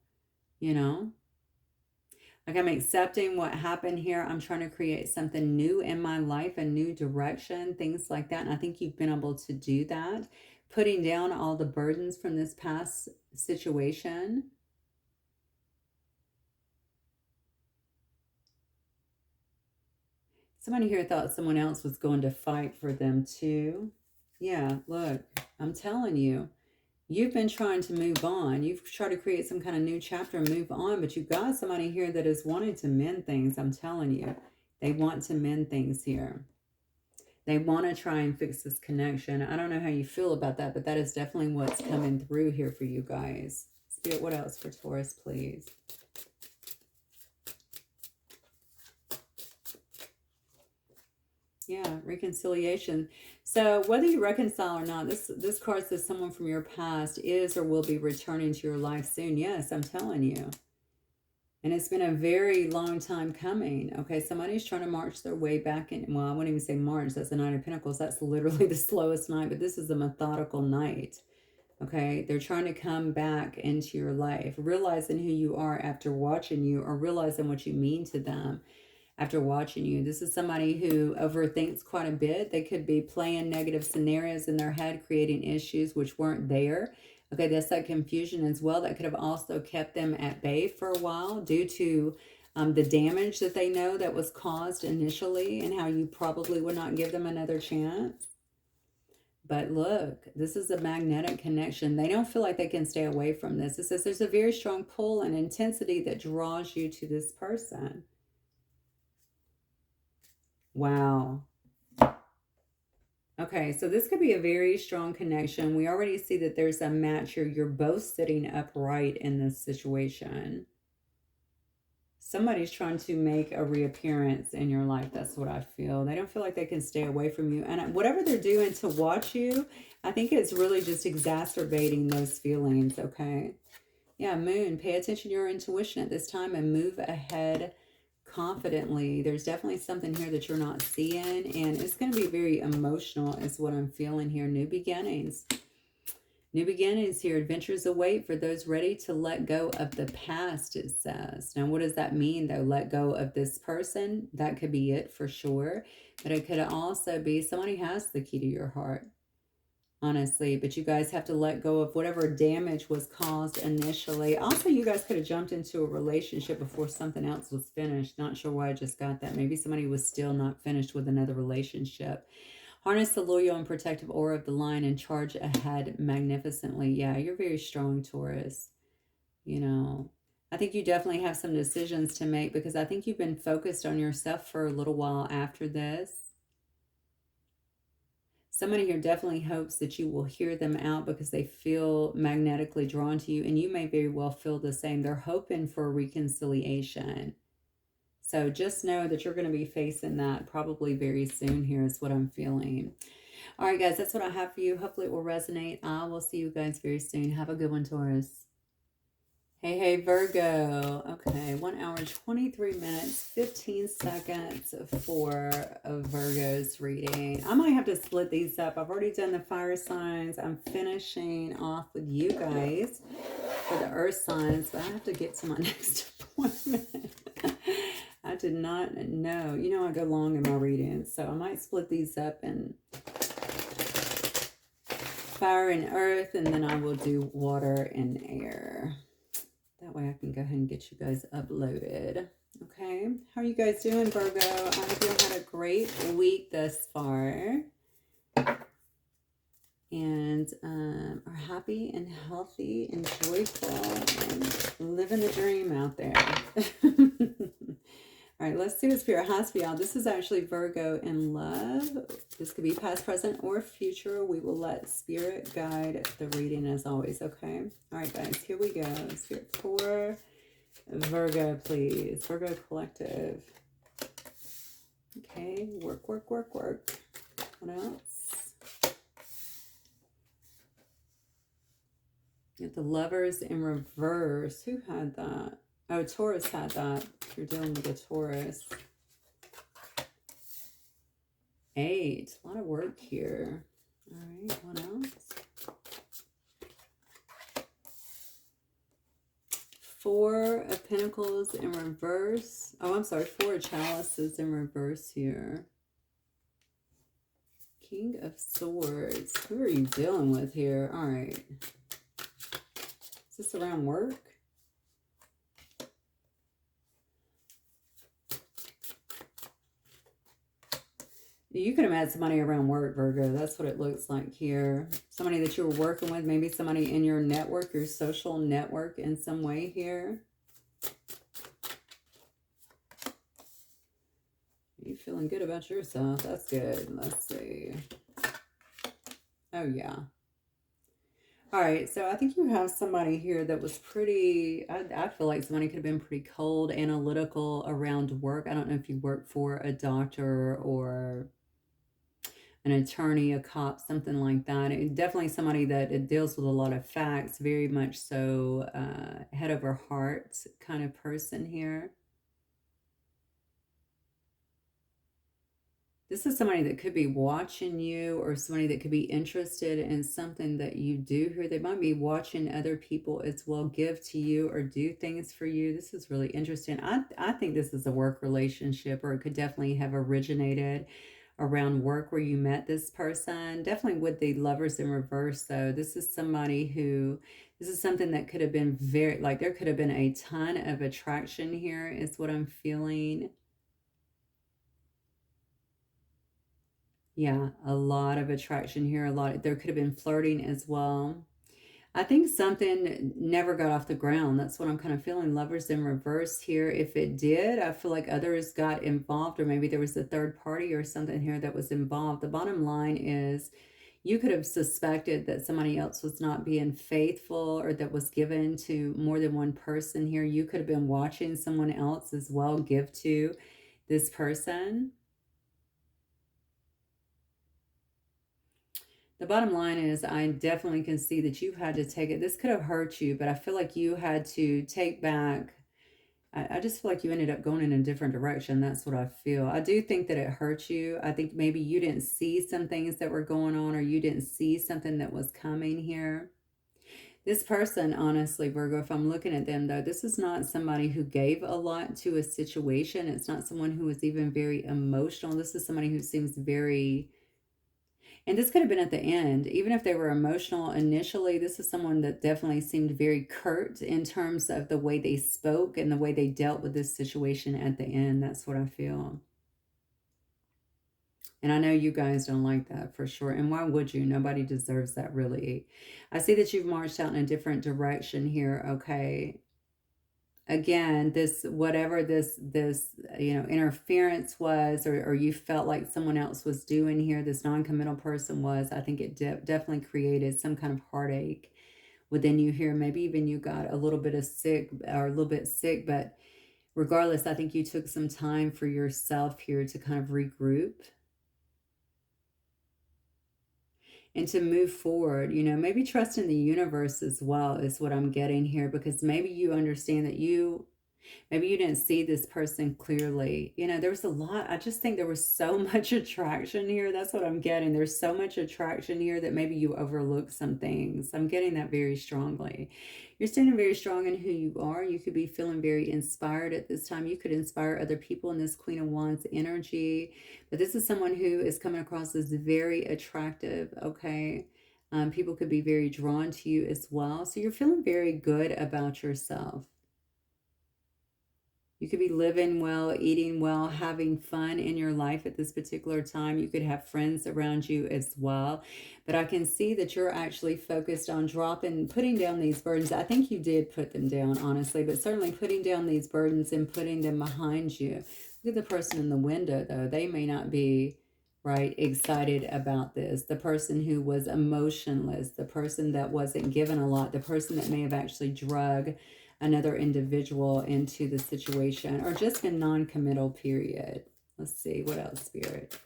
[SPEAKER 1] you know? Like I'm accepting what happened here. I'm trying to create something new in my life, a new direction, things like that. And I think you've been able to do that, putting down all the burdens from this past situation. Somebody here thought someone else was going to fight for them too. Yeah, look, I'm telling you, you've been trying to move on. You've tried to create some kind of new chapter and move on, but you've got somebody here that is wanting to mend things. I'm telling you, they want to mend things here. They want to try and fix this connection. I don't know how you feel about that, but that is definitely what's coming through here for you guys. Spirit, what else for Taurus, please? Yeah, reconciliation. So whether you reconcile or not, this card says someone from your past is or will be returning to your life soon. Yes, I'm telling you. And it's been a very long time coming. Okay, somebody's trying to march their way back in. Well, I wouldn't even say march. That's the Nine of Pentacles. That's literally the slowest night. But this is a methodical night. Okay, they're trying to come back into your life. Realizing who you are after watching you, or realizing what you mean to them after watching you. This is somebody who overthinks quite a bit. They could be playing negative scenarios in their head, creating issues which weren't there. Okay, that's that confusion as well. That could have also kept them at bay for a while due to the damage that they know that was caused initially, and how you probably would not give them another chance. But look, this is a magnetic connection. They don't feel like they can stay away from this. It says there's a very strong pull and intensity that draws you to this person. Wow. Okay, so this could be a very strong connection. We already see that there's a match here. You're both sitting upright in this situation. Somebody's trying to make a reappearance in your life. That's what I feel. They don't feel like they can stay away from you. And whatever they're doing to watch you, I think it's really just exacerbating those feelings, okay? Yeah, Moon, pay attention to your intuition at this time and move ahead confidently. There's definitely something here that you're not seeing, and it's going to be very emotional is what I'm feeling here. New beginnings. New beginnings here. Adventures await for those ready to let go of the past, it says. Now, what does that mean, though? Let go of this person? That could be it for sure. But it could also be somebody has the key to your heart, honestly. But you guys have to let go of whatever damage was caused initially. Also, you guys could have jumped into a relationship before something else was finished. Not sure why I just got that. Maybe somebody was still not finished with another relationship. Harness the loyal and protective aura of the lion and charge ahead magnificently. Yeah, you're very strong, Taurus. You know, I think you definitely have some decisions to make, because I think you've been focused on yourself for a little while after this. Somebody here definitely hopes that you will hear them out because they feel magnetically drawn to you, and you may very well feel the same. They're hoping for reconciliation. So just know that you're going to be facing that probably very soon here is what I'm feeling. All right, guys, that's what I have for you. Hopefully it will resonate. I will see you guys very soon. Have a good one, Taurus. Hey, Virgo. Okay, 1 hour, 23 minutes, 15 seconds for a Virgo's reading. I might have to split these up. I've already done the fire signs. I'm finishing off with you guys for the earth signs, but I have to get to my next appointment. I did not know. You know, I go long in my readings, so I might split these up in fire and earth, and then I will do water and air. That way I can go ahead and get you guys uploaded. Okay. How are you guys doing, Virgo? I hope you had a great week thus far. And are happy and healthy and joyful and living the dream out there. All right, let's see what Spirit has for y'all. This is actually Virgo in love. This could be past, present, or future. We will let Spirit guide the reading as always, okay? All right, guys, here we go. Spirit for Virgo, please. Virgo Collective. Okay, work, work, work, work. What else? You have the Lovers in reverse. Who had that? Oh, Taurus had that. You're dealing with a Taurus. 8. A lot of work here. All right, what else? 4 of Pentacles in reverse. Oh, I'm sorry. 4 of Chalices in reverse here. King of Swords. Who are you dealing with here? All right. Is this around work? You could have met somebody around work, Virgo. That's what it looks like here. Somebody that you were working with, maybe somebody in your network, your social network in some way here. You feeling good about yourself? That's good. Let's see. Oh, yeah. All right, so I think you have somebody here that was pretty, I feel like somebody could have been pretty cold, analytical around work. I don't know if you work for a doctor or an attorney, a cop, something like that. Definitely somebody that it deals with a lot of facts, very much so head over heart kind of person here. This is somebody that could be watching you or somebody that could be interested in something that you do here. They might be watching other people as well give to you or do things for you. This is really interesting. I think this is a work relationship, or it could definitely have originated around work where you met this person. Definitely with the Lovers in reverse, though. This is somebody who, this is something that could have been very, like there could have been a ton of attraction here is what I'm feeling. Yeah, a lot of attraction here. There could have been flirting as well. I think something never got off the ground. That's what I'm kind of feeling. Lovers in reverse here. If it did, I feel like others got involved, or maybe there was a third party or something here that was involved. The bottom line is you could have suspected that somebody else was not being faithful, or that was given to more than one person here. You could have been watching someone else as well give to this person. The bottom line is I definitely can see that you've had to take it. This could have hurt you, but I feel like you had to take back. I just feel like you ended up going in a different direction. That's what I feel. I do think that it hurt you. I think maybe you didn't see some things that were going on, or you didn't see something that was coming here. This person, honestly, Virgo, if I'm looking at them, though, this is not somebody who gave a lot to a situation. It's not someone who was even very emotional. This is somebody who seems very... And this could have been at the end. Even if they were emotional initially, this is someone that definitely seemed very curt in terms of the way they spoke and the way they dealt with this situation at the end. That's what I feel. And I know you guys don't like that for sure. And why would you? Nobody deserves that, really. I see that you've marched out in a different direction here, okay? Again, this, whatever this interference was, or you felt like someone else was doing here, this non-committal person was, I think it definitely created some kind of heartache within you here. Maybe even you got a little bit sick, but regardless, I think you took some time for yourself here to kind of regroup and to move forward. Maybe trust in the universe as well is what I'm getting here, because maybe you understand that maybe you didn't see this person clearly. There was a lot. I just think there was so much attraction here. That's what I'm getting. There's so much attraction here that maybe you overlooked some things. I'm getting that very strongly. You're standing very strong in who you are. You could be feeling very inspired at this time. You could inspire other people in this Queen of Wands energy. But this is someone who is coming across as very attractive, okay? People could be very drawn to you as well. So you're feeling very good about yourself. You could be living well, eating well, having fun in your life at this particular time. You could have friends around you as well. But I can see that you're actually focused on putting down these burdens. I think you did put them down, honestly, but certainly putting down these burdens and putting them behind you. Look at the person in the window, though. They may not be, right, excited about this. The person who was emotionless, the person that wasn't given a lot, the person that may have actually drug another individual into the situation, or just a non-committal period. Let's see, what else, Spirit?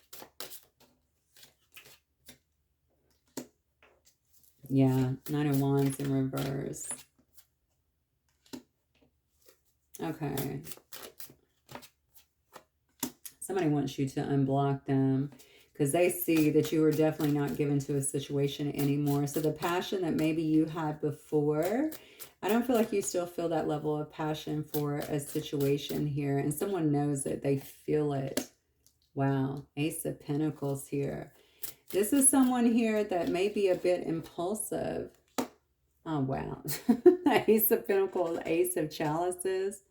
[SPEAKER 1] Yeah, Nine of Wands in reverse. Okay. Somebody wants you to unblock them because they see that you are definitely not given to a situation anymore. So the passion that maybe you had before, I don't feel like you still feel that level of passion for a situation here. And someone knows it. They feel it. Wow. Ace of Pentacles here. This is someone here that may be a bit impulsive. Oh, wow. Ace of Pentacles, Ace of Chalices.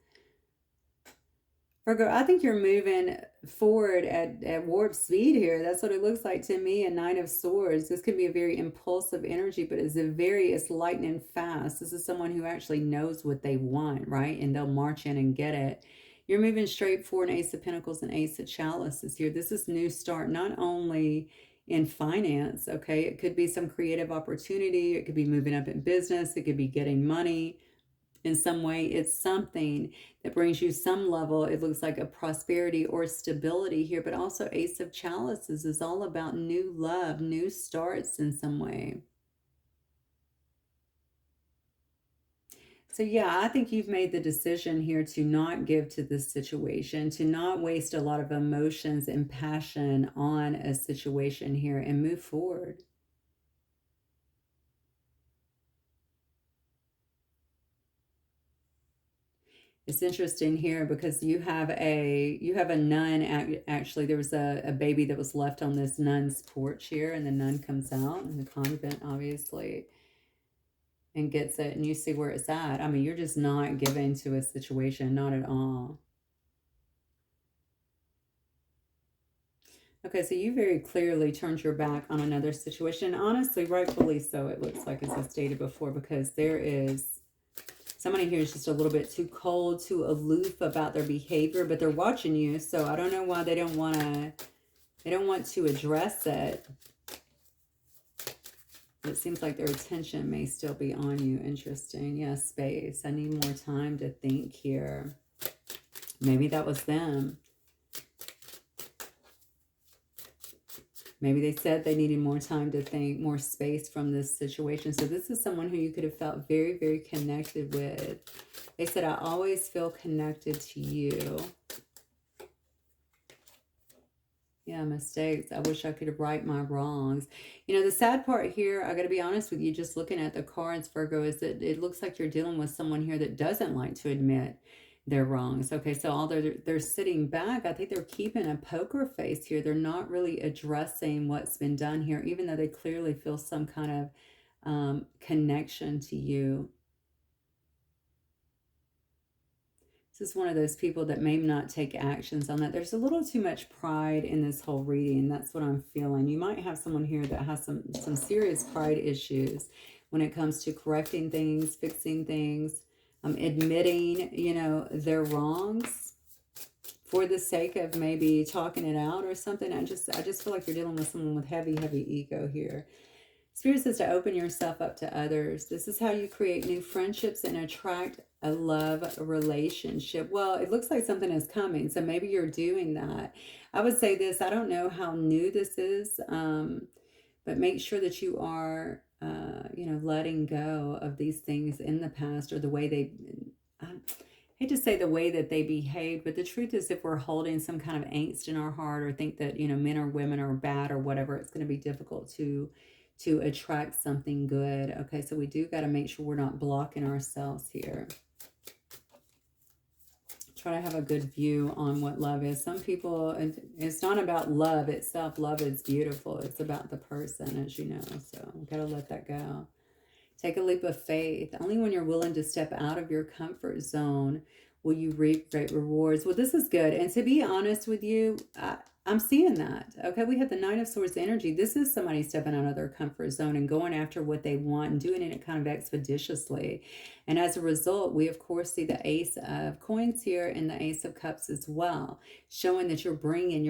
[SPEAKER 1] Virgo, I think you're moving forward at warp speed here. That's what it looks like to me. A Knight of Swords. This could be a very impulsive energy, but it's lightning fast. This is someone who actually knows what they want, right? And they'll march in and get it. You're moving straight for an Ace of Pentacles and Ace of Chalices here. This is new start, not only in finance, okay? It could be some creative opportunity. It could be moving up in business. It could be getting money. In some way, it's something that brings you some level, it looks like, a prosperity or stability here. But also Ace of Chalices is all about new love, new starts in some way. So yeah, I think you've made the decision here to not give to this situation, to not waste a lot of emotions and passion on a situation here, and move forward. It's interesting here because you have a nun. Actually, there was a baby that was left on this nun's porch here, and the nun comes out in the convent, obviously, and gets it, and you see where it's at. I mean, you're just not giving to a situation, not at all. Okay, so you very clearly turned your back on another situation. Honestly, rightfully so, it looks like, as I stated before, because there is somebody here is just a little bit too cold, too aloof about their behavior, but they're watching you, so I don't know why they don't want to address it. It seems like their attention may still be on you. Interesting. Yeah, space. I need more time to think here. Maybe that was them. Maybe they said they needed more time to think, more space from this situation. So this is someone who you could have felt very, very connected with. They said, I always feel connected to you. Yeah, mistakes. I wish I could right my wrongs. You know, the sad part here, I got to be honest with you, just looking at the cards, Virgo, is that it looks like you're dealing with someone here that doesn't like to admit their wrongs. Okay, so although they're sitting back, I think they're keeping a poker face here. They're not really addressing what's been done here, even though they clearly feel some kind of connection to you. This is one of those people that may not take actions on that. There's a little too much pride in this whole reading. That's what I'm feeling. You might have someone here that has some serious pride issues when it comes to correcting things, fixing things, admitting, you know, their wrongs for the sake of maybe talking it out or something. I just feel like you're dealing with someone with heavy, heavy ego here. Spirit says to open yourself up to others. This is how you create new friendships and attract a love relationship. Well, it looks like something is coming, so maybe you're doing that. I would say this, I don't know how new this is, but make sure that you are, you know, letting go of these things in the past, or the way they, I hate to say the way that they behaved, but the truth is, if we're holding some kind of angst in our heart, or think that, you know, men or women are bad or whatever, it's going to be difficult to attract something good. Okay, so we do got to make sure we're not blocking ourselves here. Try to have a good view on what love is. Some people, it's not about love itself. Love is beautiful. It's about the person, as you know. So we got to let that go. Take a leap of faith. Only when you're willing to step out of your comfort zone will you reap great rewards. Well, this is good. And to be honest with you, I'm seeing that. Okay, we have the Nine of Swords energy. This is somebody stepping out of their comfort zone and going after what they want and doing it kind of expeditiously. And as a result, we of course see the Ace of Coins here and the Ace of Cups as well, showing that you're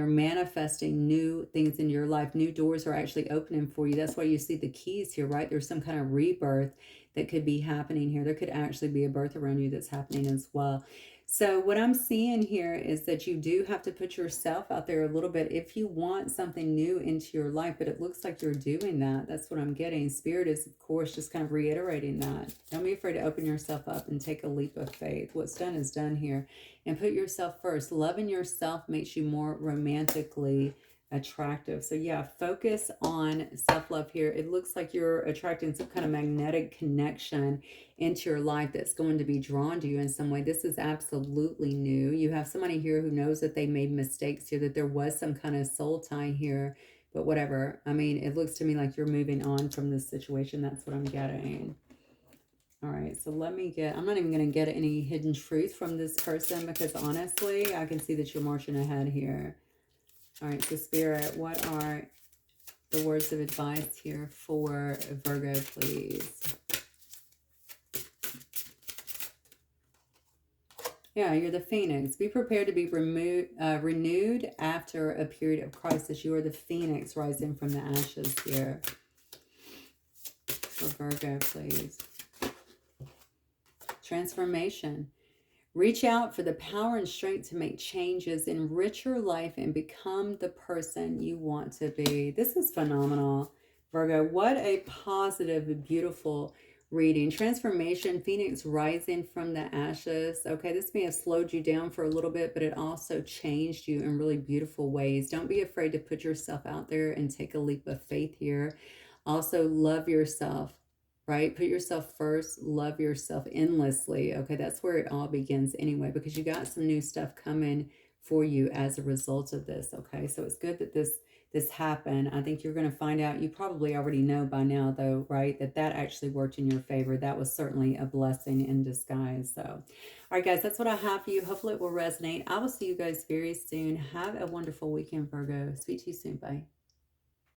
[SPEAKER 1] manifesting new things in your life. New doors are actually opening for you. That's why you see the keys here, right? There's some kind of rebirth that could be happening here. There could actually be a birth around you that's happening as well. So what I'm seeing here is that you do have to put yourself out there a little bit if you want something new into your life, but it looks like you're doing that. That's what I'm getting. Spirit is, of course, just kind of reiterating that. Don't be afraid to open yourself up and take a leap of faith. What's done is done here. And put yourself first. Loving yourself makes you more romantically attractive. So yeah, focus on self-love here. It looks like you're attracting some kind of magnetic connection into your life that's going to be drawn to you in some way. This is absolutely new. You have somebody here who knows that they made mistakes here, that there was some kind of soul tie here, but whatever. I mean, it looks to me like you're moving on from this situation. That's what I'm getting. All right, so let me get, I'm not even going to get any hidden truth from this person because honestly, I can see that you're marching ahead here. All right, so Spirit, what are the words of advice here for Virgo, please? Yeah, you're the Phoenix. Be prepared to be renewed after a period of crisis. You are the Phoenix rising from the ashes here. For Virgo, please. Transformation. Reach out for the power and strength to make changes, enrich your life, and become the person you want to be. This is phenomenal, Virgo. What a positive, beautiful reading. Transformation, Phoenix rising from the ashes. Okay, this may have slowed you down for a little bit, but it also changed you in really beautiful ways. Don't be afraid to put yourself out there and take a leap of faith here. Also, love yourself. Right? Put yourself first, love yourself endlessly. Okay, that's where it all begins anyway, because you got some new stuff coming for you as a result of this. Okay, so it's good that this happened. I think you're going to find out, you probably already know by now though, right, that actually worked in your favor. That was certainly a blessing in disguise. So, all right, guys, that's what I have for you. Hopefully it will resonate. I will see you guys very soon. Have a wonderful weekend, Virgo. Speak to you soon. Bye.